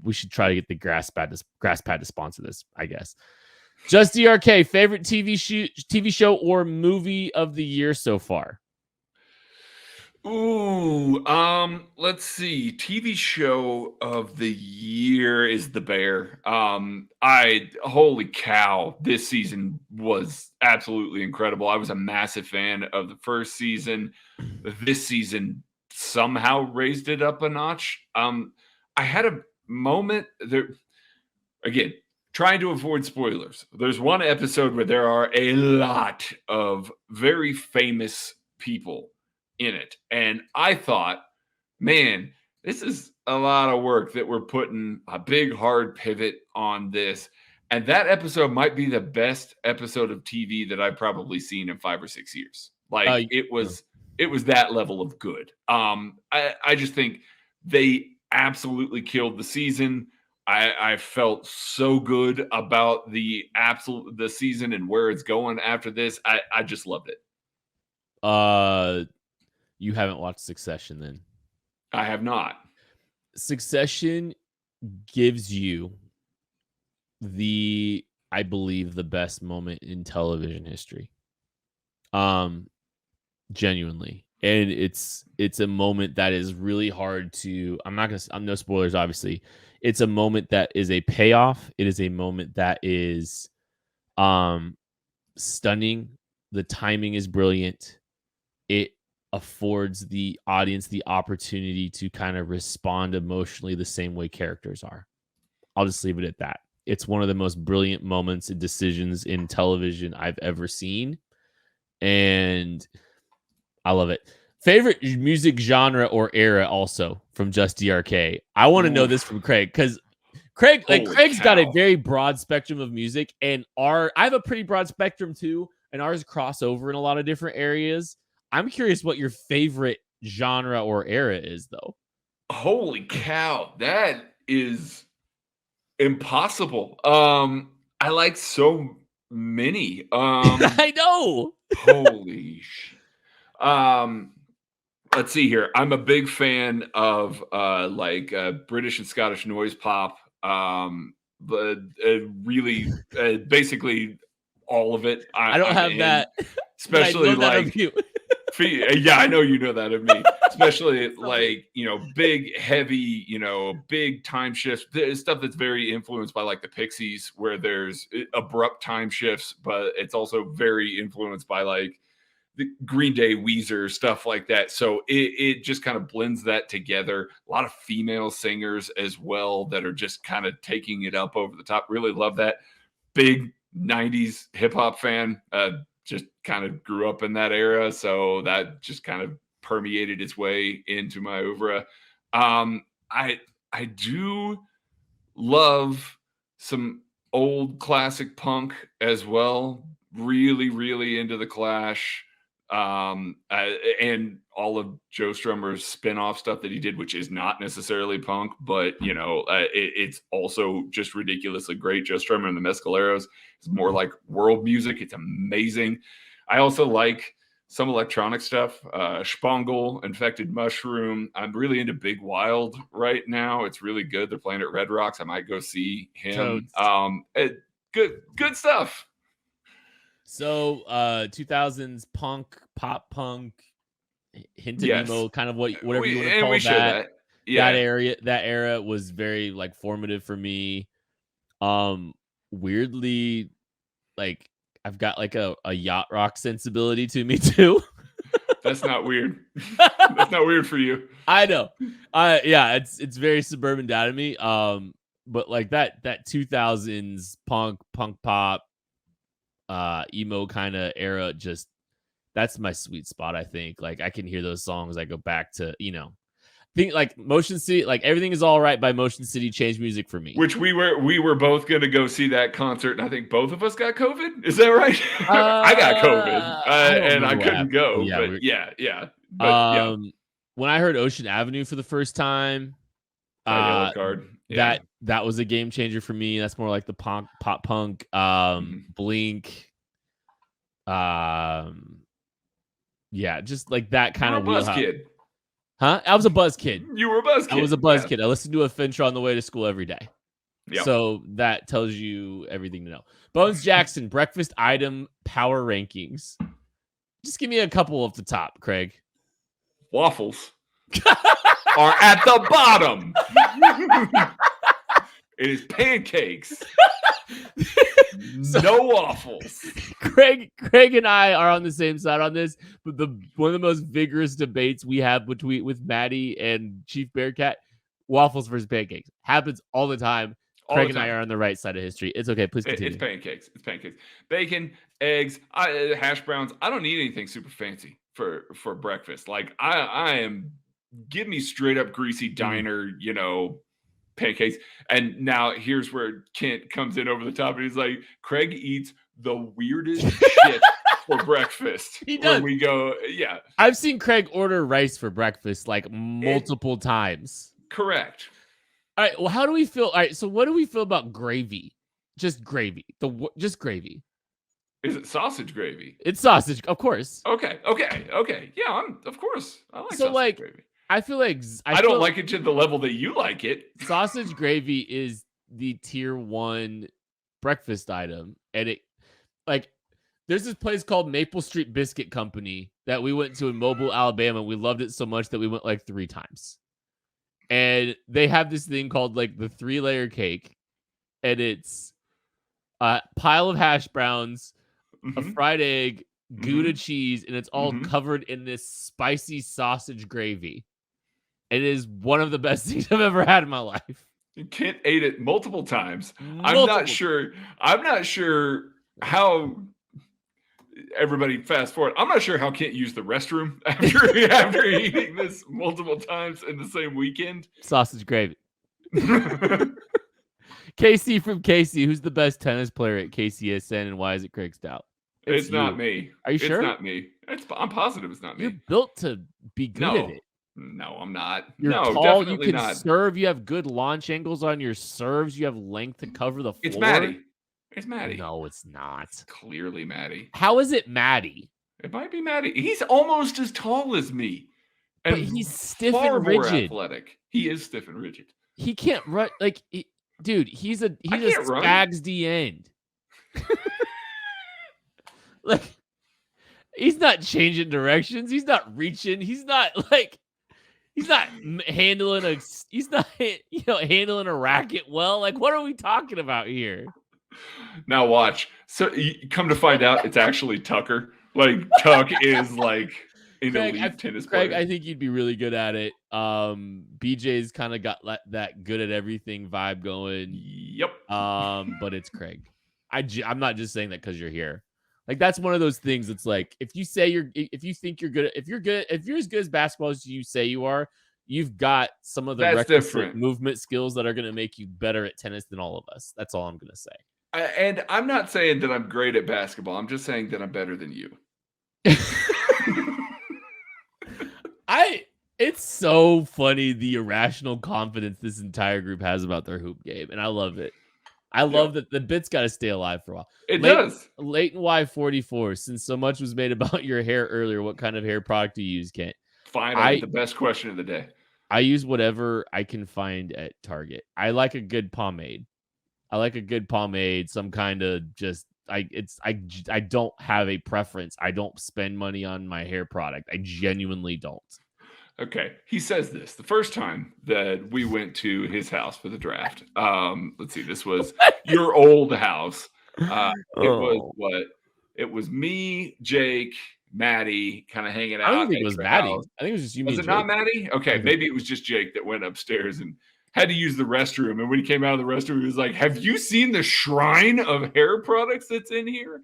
We should try to get the grass pad to sponsor this, I guess. Just DRK, favorite TV show or movie of the year so far? Ooh, let's see. TV show of the year is The Bear. Holy cow, this season was absolutely incredible. I was a massive fan of the first season. This season somehow raised it up a notch. I had a moment there again, trying to avoid spoilers. There's one episode where there are a lot of very famous people in it. And I thought, man, this is a lot of work that we're putting a big hard pivot on this. And that episode might be the best episode of TV that I've probably seen in 5 or 6 years. Like it was that level of good. I just think they absolutely killed the season. I felt so good about the season and where it's going after this. I just loved it. You haven't watched Succession then? I have not. Succession gives you I believe, the best moment in television history. Genuinely. And it's a moment that is really hard to, I'm no spoilers, obviously. It's a moment that is a payoff. It is a moment that is stunning. The timing is brilliant. It affords the audience the opportunity to kind of respond emotionally the same way characters are. I'll just leave it at that. It's one of the most brilliant moments and decisions in television I've ever seen. And I love it. Favorite music genre or era also from Just DRK. I want to know this from Craig because Craig's got a very broad spectrum of music, and I have a pretty broad spectrum too, and ours cross over in a lot of different areas. I'm curious what your favorite genre or era is, though. Holy cow, that is impossible. I like so many. I know. Holy shit. Let's see here. I'm a big fan of British and Scottish noise pop. But really, basically all of it. I don't have that. Especially yeah, I know you know that of me. Especially big, heavy, big time shifts. There's stuff that's very influenced by like the Pixies, where there's abrupt time shifts, but it's also very influenced by like the Green Day, Weezer, stuff like that. So it just kind of blends that together. A lot of female singers as well that are just kind of taking it up over the top. Really love that. Big 90s hip hop fan. Just kind of grew up in that era. So that just kind of permeated its way into my oeuvre. I do love some old classic punk as well. Really, really into the Clash. And all of Joe Strummer's spin-off stuff that he did, which is not necessarily punk, but it's also just ridiculously great. Joe Strummer and the Mescaleros is more like world music. It's amazing. I also like some electronic stuff. Spangle, Infected Mushroom. I'm really into Big Wild right now. It's really good. They're playing at Red Rocks. I might go see him. Good stuff. So 2000s punk, pop punk, hinted emo, kind of whatever you want to call that. Yeah. That era was very like formative for me. Weirdly, like I've got like a yacht rock sensibility to me too. That's not weird. That's not weird for you. I know. Yeah, it's very suburban down to me. But like that 2000s punk pop, emo kind of era, just that's my sweet spot. I think like I can hear those songs. I go back to think like Motion City, like Everything Is All Right by Motion City changed music for me. Which we were both going to go see that concert, and I think both of us got COVID. Is that right? I got COVID, and I couldn't go. But yeah. But when I heard Ocean Avenue for the first time, card. Yeah. That was a game changer for me. That's more like the pop punk, Blink, just like that kind of wheelhouse. Kid. Huh? I was a buzz kid. You were a buzz kid. I was a buzz kid. I listened to a Fincher on the way to school every day. Yep. So that tells you everything to know. Bones Jackson, breakfast item power rankings. Just give me a couple off the top, Craig. Waffles are at the bottom. It is pancakes. No waffles. Craig and I are on the same side on this, but one of the most vigorous debates we have with Maddie and Chief Bearcat, waffles versus pancakes. Happens all the time. Craig and I are on the right side of history. It's okay. Please continue. It's pancakes. It's pancakes. Bacon, eggs, hash browns. I don't need anything super fancy for breakfast. Like I am, give me straight up greasy diner, pancakes. And now here's where Kent comes in over the top and he's like, Craig eats the weirdest shit for breakfast. He does. When we go, yeah. I've seen Craig order rice for breakfast like multiple times. Correct. All right. Well, how do we feel? All right. So what do we feel about gravy? Just gravy. Just gravy. Is it sausage gravy? It's sausage, of course. Okay. Yeah, of course. I like so sausage gravy. I feel like I don't like it to the level that you like it. Sausage gravy is the tier 1 breakfast item. And there's this place called Maple Street Biscuit Company that we went to in Mobile, Alabama. We loved it so much that we went like 3 times. And they have this thing called like the 3-layer cake. And it's a pile of hash browns, a fried egg, Gouda cheese, and it's all covered in this spicy sausage gravy. It is one of the best things I've ever had in my life. Kent ate it multiple times. I'm not sure how everybody fast forward. I'm not sure how Kent used the restroom after eating this multiple times in the same weekend. Sausage gravy. KC from KC, who's the best tennis player at KCSN and why is it Craig Stout? It's not me. Are you sure? It's not me. I'm positive it's not me. You're built to be good at it. No, I'm not. You're no, tall, definitely you can not. serve, you have good launch angles on your serves, you have length to cover the floor. It's Maddie. It's Maddie. No, it's not. It's clearly Maddie. How is it Maddie? It might be Maddie. He's almost as tall as me. And but he's stiff far and rigid. More athletic. He is stiff and rigid. He can't run dude, he's a Spags D end. Like he's not changing directions. He's not reaching. He's not handling handling a racket well. Like, what are we talking about here? Now watch. So you come to find out it's actually Tucker. Like Tuck is like an elite tennis player. Craig, I think you'd be really good at it. BJ's kind of got that good at everything vibe going. Yep. But it's Craig. I'm not just saying that because you're here. Like that's one of those things. It's like if you think you're good, if you're as good as basketball as you say you are, you've got some of the requisite movement skills that are going to make you better at tennis than all of us. That's all I'm going to say. And I'm not saying that I'm great at basketball. I'm just saying that I'm better than you. It's so funny the irrational confidence this entire group has about their hoop game, and I love it. I love that the bit's got to stay alive for a while. It does. Leighton Y44, since so much was made about your hair earlier, what kind of hair product do you use, Kent? Fine, the best question of the day. I use whatever I can find at Target. I like a good pomade. Some kind of I don't have a preference. I don't spend money on my hair product. I genuinely don't. Okay. He says this the first time that we went to his house for the draft. Let's see. This was your old house. It was me, Jake, Maddie kind of hanging out. I don't think it was Maddie. I think it was just you. Was it not Maddie? Okay. Maybe it was just Jake that went upstairs and had to use the restroom. And when he came out of the restroom, he was like, have you seen the shrine of hair products that's in here?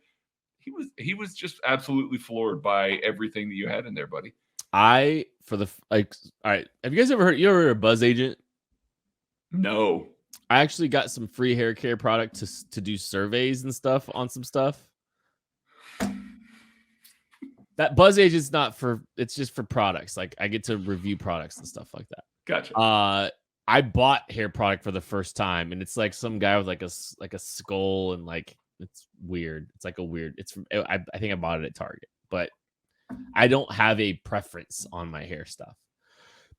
He was just absolutely floored by everything that you had in there, buddy. All right. Have you guys ever heard of Buzz Agent? No. I actually got some free hair care product to do surveys and stuff on some stuff. That Buzz Agent's it's just for products. Like I get to review products and stuff like that. Gotcha. I bought hair product for the first time, and it's like some guy with like a skull and like it's weird. It's like I think I bought it at Target, but I don't have a preference on my hair stuff.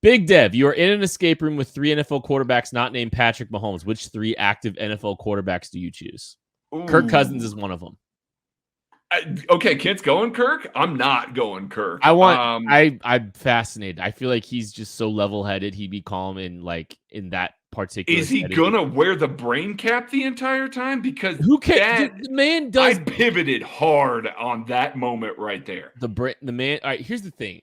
Big Dev, you are in an escape room with 3 NFL quarterbacks not named Patrick Mahomes. Which 3 active NFL quarterbacks do you choose? Ooh. Kirk Cousins is one of them. Okay, Kent's going Kirk. I'm not going Kirk. I'm fascinated. I feel like he's just so level-headed. He'd be calm in that particular. Is he setting. gonna wear the brain cap the entire time? Because who cares? The man does. I pivoted hard on that moment right there. The man. All right, here's the thing.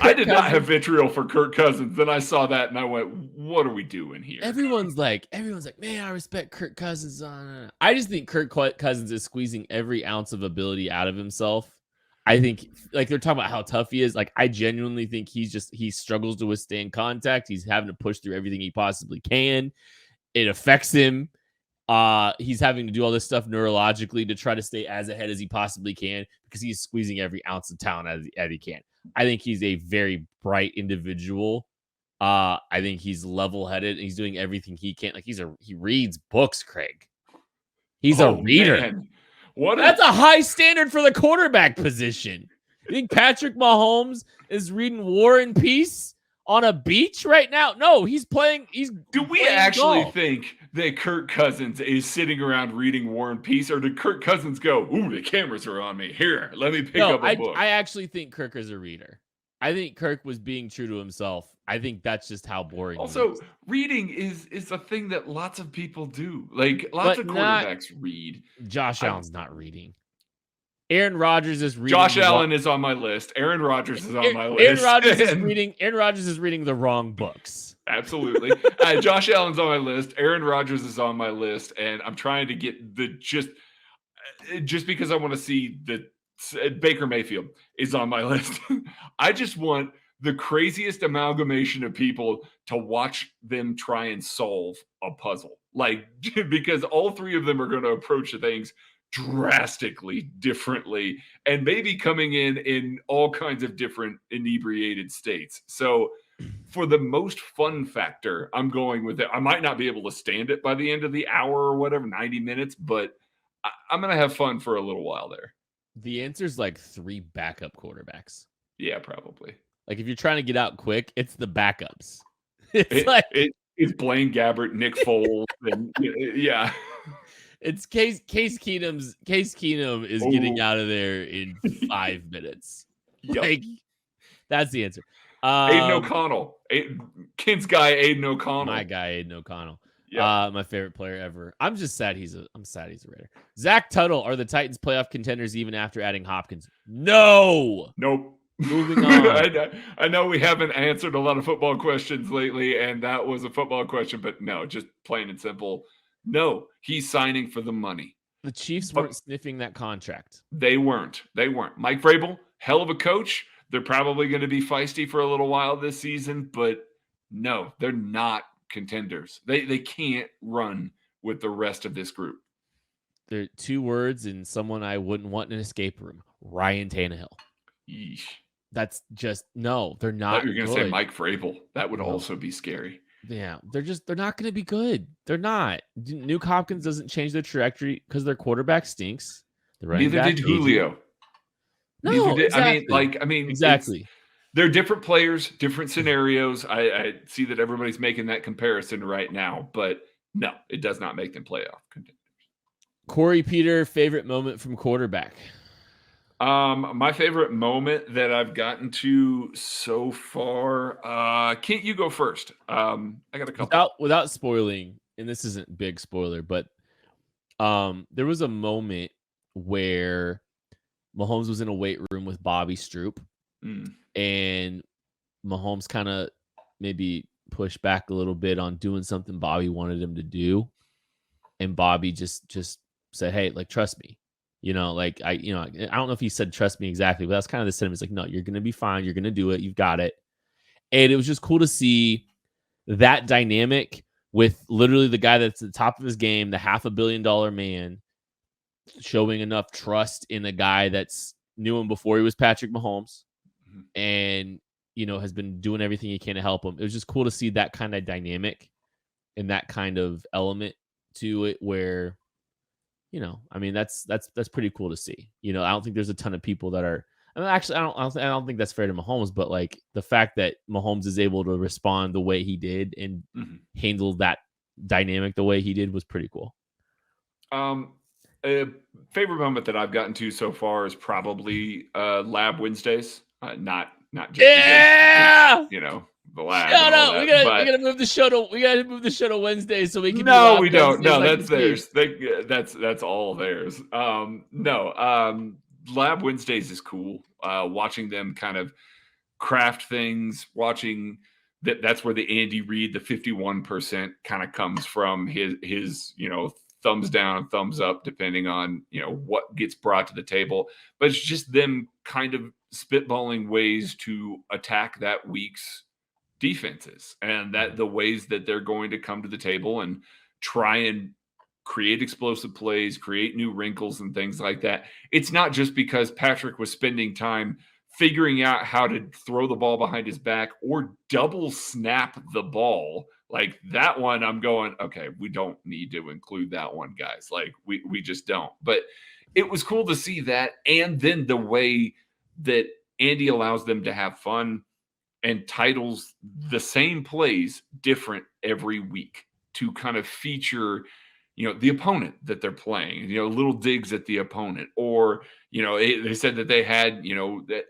I did not have vitriol for Kirk Cousins. Then I saw that and I went, "What are we doing here?" Everyone's like, man, I respect Kirk Cousins. I just think Kirk Cousins is squeezing every ounce of ability out of himself. I think, like, they're talking about how tough he is. Like, I genuinely think he struggles to withstand contact. He's having to push through everything he possibly can. It affects him. He's having to do all this stuff neurologically to try to stay as ahead as he possibly can because he's squeezing every ounce of talent as he can. I think he's a very bright individual. I think he's level-headed and he's doing everything he can. Like, he reads books, Craig. He's a reader. Man. That's a high standard for the quarterback position. You think Patrick Mahomes is reading War and Peace on a beach right now? No, he's playing. Do we actually think that Kirk Cousins is sitting around reading War and Peace, or did Kirk Cousins go, "Ooh, the cameras are on me. Here, let me pick up a book"? I actually think Kirk is a reader. I think Kirk was being true to himself. I think that's just how boring. Also, reading is a thing that lots of people do. Like, lots of quarterbacks read. Josh Allen's not reading. Aaron Rodgers is reading. Josh Allen is on my list. Aaron Rodgers is on my list. Aaron Rodgers is reading the wrong books. Absolutely. Josh Allen's on my list. Aaron Rodgers is on my list, and I'm trying to get just because I want to see Baker Mayfield is on my list. I just want the craziest amalgamation of people to watch them try and solve a puzzle. Like, because all 3 of them are going to approach things drastically differently and maybe coming in all kinds of different inebriated states. So for the most fun factor, I'm going with it. I might not be able to stand it by the end of the hour or whatever, 90 minutes, but I'm going to have fun for a little while there. The answer is like 3 backup quarterbacks. Yeah, probably. Like, if you're trying to get out quick, it's the backups. It's Blaine Gabbert, Nick Foles, and yeah. It's Case Keenum is getting out of there in 5 minutes. Yep. Like, that's the answer. Aiden O'Connell. Kent's guy, Aiden O'Connell. My guy, Aiden O'Connell. Yeah. My favorite player ever. I'm sad he's a Raider. Zach Tuttle, are the Titans playoff contenders even after adding Hopkins? No. Nope. Moving on. I know we haven't answered a lot of football questions lately, and that was a football question, but no, just plain and simple. No, he's signing for the money. The Chiefs weren't sniffing that contract. They weren't. Mike Vrabel, hell of a coach. They're probably going to be feisty for a little while this season, but no, they're not contenders. They can't run with the rest of this group. They're 2 words and someone I wouldn't want in an escape room. Ryan Tannehill. Yeesh. That's just no, they're not. You're going to say Mike Vrabel. That would also be scary. Yeah, they're not going to be good. They're not. Nuke Hopkins doesn't change their trajectory because their quarterback stinks. Neither did Julio. No, exactly. I mean, exactly. They're different players, different scenarios. I see that everybody's making that comparison right now, but no, it does not make them playoff contenders. Corey Peter, favorite moment from quarterback. My favorite moment that I've gotten to so far. Kent, you go first. I got a couple. Without spoiling, and this isn't a big spoiler, but there was a moment where Mahomes was in a weight room with Bobby Stroop, and Mahomes kind of maybe pushed back a little bit on doing something Bobby wanted him to do, and Bobby just said, "Hey, like, trust me." I don't know if he said trust me exactly, but that's kind of the sentiment. It's like, no, you're going to be fine. You're going to do it. You've got it. And it was just cool to see that dynamic with literally the guy that's at the top of his game, the $500 million man, showing enough trust in a guy that's knew him before he was Patrick Mahomes and, has been doing everything he can to help him. It was just cool to see that kind of dynamic and that kind of element to it where, that's pretty cool to see. I don't think there's a ton of people that are, And actually, I don't think that's fair to Mahomes, but like the fact that Mahomes is able to respond the way he did and handle that dynamic the way he did was pretty cool. A favorite moment that I've gotten to so far is probably Lab Wednesdays. Not just because it's, the lab. Shout and all out! That, We gotta move the show to Wednesday so we can. No, we don't. No, like that's theirs. That's all theirs. Lab Wednesdays is cool. Watching them kind of craft things, watching that's where the Andy Reid, the 51% kind of comes from his thumbs down, thumbs up, depending on what gets brought to the table. But it's just them kind of spitballing ways to attack that week's defenses and that the ways that they're going to come to the table and try and create explosive plays, create new wrinkles and things like that. It's not just because Patrick was spending time figuring out how to throw the ball behind his back or double snap the ball. Like that one, I'm going, okay, we don't need to include that one, guys. Like we just don't. But it was cool to see that. And then the way that Andy allows them to have fun and titles the same plays different every week to kind of feature, the opponent that they're playing, little digs at the opponent. Or, they said that they had,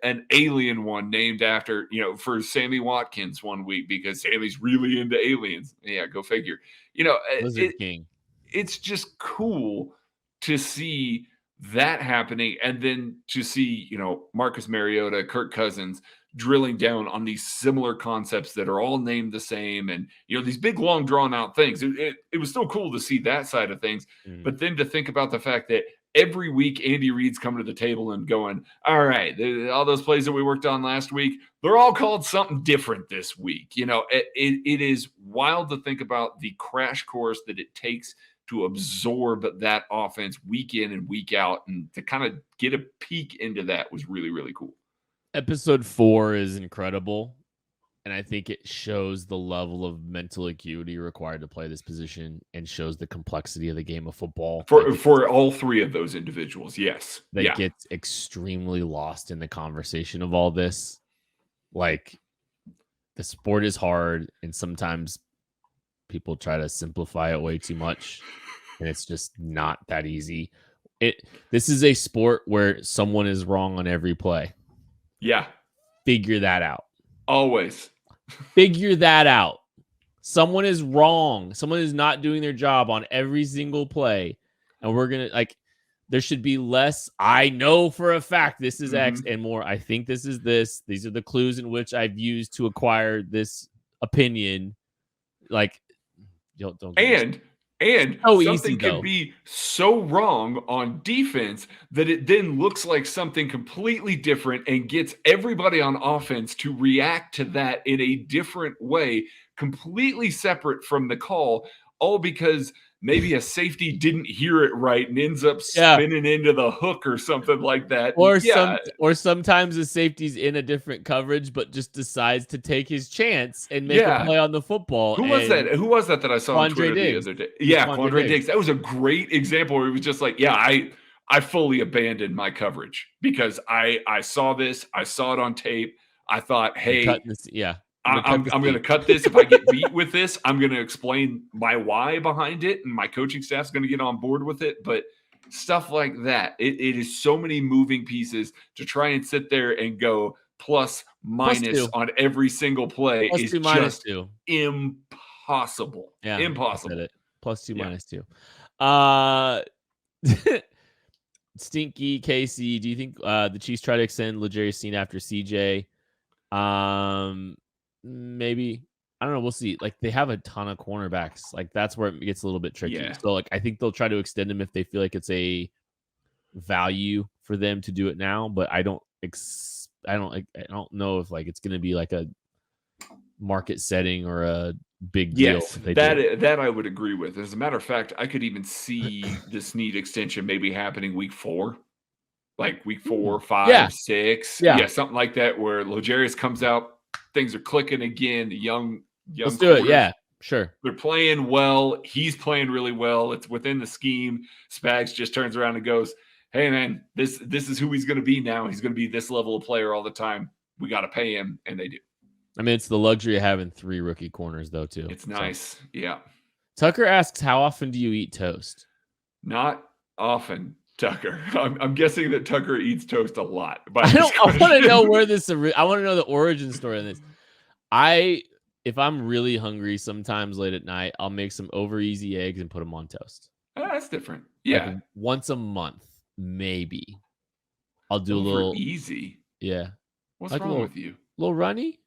an alien one named after, for Sammy Watkins one week because Sammy's really into aliens. Yeah, go figure. Lizard King. It's just cool to see that happening. And then to see, Marcus Mariota, Kirk Cousins drilling down on these similar concepts that are all named the same and these big long drawn out things. It was still cool to see that side of things, but then to think about the fact that every week Andy Reid's coming to the table and going, all right, all those plays that we worked on last week, they're all called something different this week. It is wild to think about the crash course that it takes to absorb that offense week in and week out, and to kind of get a peek into that was really, really cool. Episode 4 is incredible, and I think it shows the level of mental acuity required to play this position and shows the complexity of the game of football. For all three of those individuals, yes. That gets extremely lost in the conversation of all this. Like, the sport is hard, and sometimes people try to simplify it way too much, and it's just not that easy. This is a sport where someone is wrong on every play. Yeah. Figure that out. Always. Figure that out. Someone is wrong. Someone is not doing their job on every single play. And we're going to, there should be less, I know for a fact this is X, and more, I think this is this. These are the clues in which I've used to acquire this opinion. Don't And something could be so wrong on defense that it then looks like something completely different and gets everybody on offense to react to that in a different way, completely separate from the call, all because maybe a safety didn't hear it right and ends up spinning into the hook or something like that. Or sometimes the safety's in a different coverage, but just decides to take his chance and make a play on the football. Who was that I saw on Twitter the other day? Yeah, Quandre Diggs. That was a great example where he was just like, I fully abandoned my coverage because I saw this. I saw it on tape. I thought, hey, I'm going to cut this. If I get beat with this, I'm going to explain my why behind it, and my coaching staff's going to get on board with it. But stuff like that, it is so many moving pieces to try and sit there and go plus minus on every single play is just impossible. Yeah, impossible. +2, -2. Stinky Casey, do you think the Chiefs try to extend L'Jarius Sneed after CJ? Maybe. I don't know. We'll see. They have a ton of cornerbacks. That's where it gets a little bit tricky. Yeah. So I think they'll try to extend him if they feel like it's a value for them to do it now. But I don't know if it's going to be a market setting or a big deal. Yes, that I would agree with. As a matter of fact, I could even see the Sneed extension maybe happening week 4. Week 4, 5, 6. Yeah, something like that where L'Jarius comes out. Things are clicking again. The young. Let's do it. Yeah, sure. They're playing well. He's playing really well. It's within the scheme. Spags just turns around and goes, hey man, this is who he's going to be now. He's going to be this level of player all the time. We got to pay him, and they do. I mean, it's the luxury of having 3 rookie corners, though, too. It's nice. So. Yeah. Tucker asks, how often do you eat toast? Not often, Tucker. I'm guessing that Tucker eats toast a lot. I want to know where this. I want to know the origin story of this. If I'm really hungry, sometimes late at night, I'll make some over easy eggs and put them on toast. That's different. Yeah. Like once a month, maybe. I'll do a little easy. Yeah. What's wrong with you? Little runny?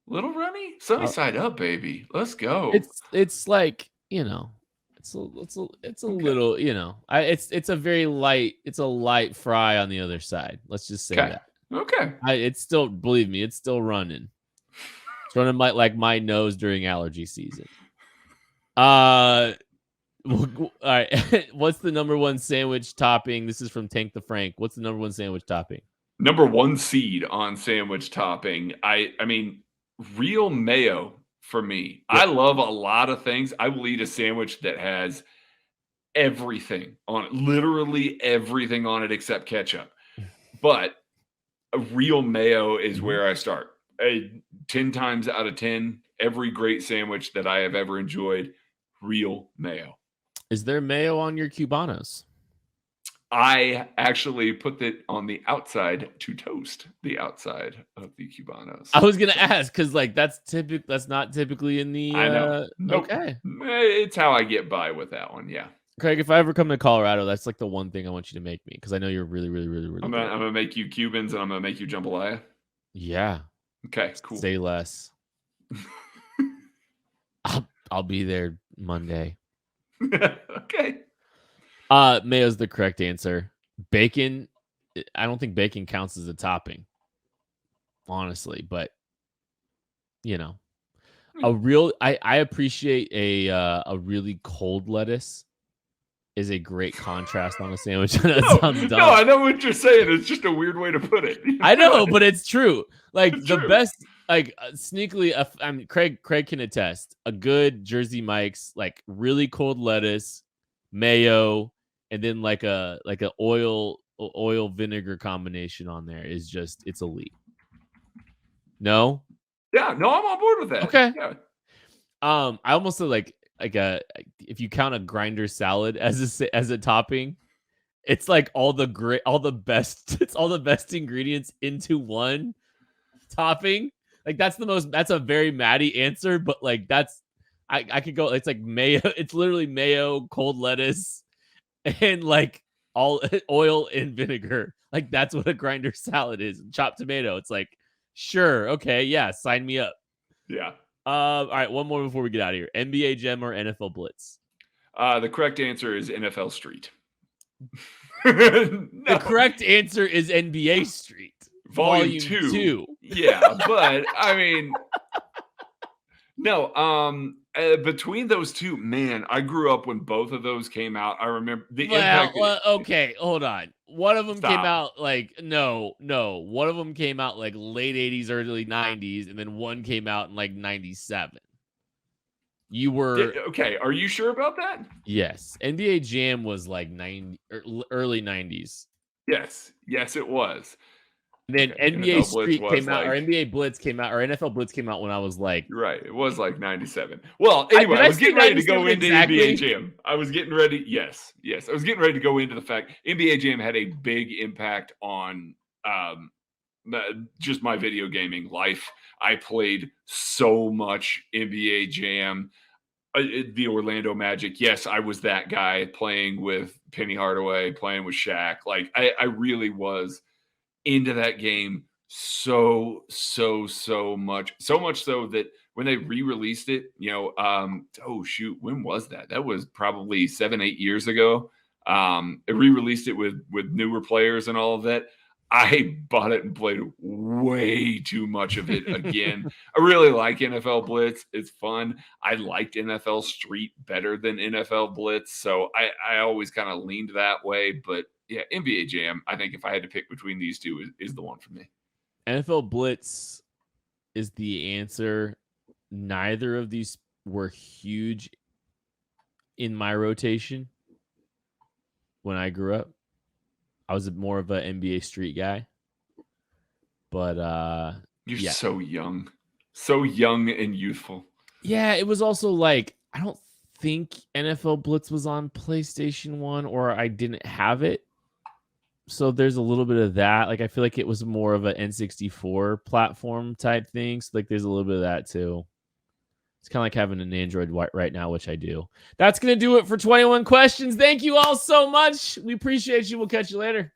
Little runny? Sunny side up, baby. Let's go. It's like, it's a little, it's a very light, it's a light fry on the other side. Let's just say that. Okay. It's still, believe me, it's still running. It's running like my nose during allergy season. All right. What's the number 1 sandwich topping? This is from Tank the Frank. What's the number 1 sandwich topping? Number 1 seed on sandwich topping. I mean, real mayo for me. Yep. I love a lot of things. I will eat a sandwich that has everything on it, literally everything on it except ketchup. But a real mayo is where I start. 10 times out of 10, every great sandwich that I have ever enjoyed, real mayo. Is there mayo on your Cubanos? I actually put it on the outside to toast the outside of the Cubanos. I was gonna ask because that's not typically in the. I know. Nope. Okay, it's how I get by with that one. Yeah. Craig, if I ever come to Colorado, that's like the one thing I want you to make me because I know you're really, really, really, really. I'm gonna make you Cubans and I'm gonna make you jambalaya. Yeah. Okay. Cool. Say less. I'll be there Monday. Okay. Mayo's the correct answer. Bacon, I don't think bacon counts as a topping, honestly, but I appreciate a really cold lettuce is a great contrast on a sandwich. That sounds dumb. No, I know what you're saying. It's just a weird way to put it. I know, but it's true. Like it's the true. Best, like sneakily, Craig can attest. A good Jersey Mike's, like really cold lettuce, mayo, and then like a oil vinegar combination on there is just, it's elite. No? Yeah, no, I'm on board with that. Okay. Yeah. I almost said like if you count a grinder salad as a topping, it's like all the best ingredients into one topping. Like that's a very Maddie answer, but like I could go, it's like mayo, it's literally mayo, cold lettuce, and like all oil and vinegar. Like that's what a grinder salad is. Chopped tomato. It's like, sure, okay, yeah, sign me up. Yeah. All right, one more before we get out of here. NBA Jam or NFL Blitz? The correct answer is NFL Street. No. The correct answer is NBA Street. Volume 2. Yeah, but I mean, no. Between those two, man, I grew up when both of those came out. I remember the impact. Okay, hold on. One of them came out like no. One of them came out like late 80s, early 90s, and then one came out in like 97. You were okay. Are you sure about that? Yes. NBA Jam was like early 90s. Yes, it was. And then NBA Street came out, or NBA Blitz came out, or NFL Blitz came out when I was like... Right. It was like 97. Well, anyway, I was getting ready to go into NBA Jam. I was getting ready. Yes. I was getting ready to go into the fact NBA Jam had a big impact on just my video gaming life. I played so much NBA Jam. The Orlando Magic. Yes, I was that guy playing with Penny Hardaway, playing with Shaq. Like, I really was into that game so much. So much so that when they re-released it, when was that? That was probably 7-8 years ago. It re-released it with newer players and all of that. I bought it and played way too much of it again. I really like NFL Blitz. It's fun. I liked NFL Street better than NFL Blitz. So I always kind of leaned that way. But yeah, NBA Jam, I think if I had to pick between these two, is the one for me. NFL Blitz is the answer. Neither of these were huge in my rotation when I grew up. I was more of an NBA Street guy. But you're so young and youthful. Yeah, it was also like I don't think NFL Blitz was on PlayStation 1 or I didn't have it. So there's a little bit of that. Like I feel like it was more of an N64 platform type thing. So like there's a little bit of that too. It's kind of like having an Android right now, which I do. That's going to do it for 21 questions. Thank you all so much. We appreciate you. We'll catch you later.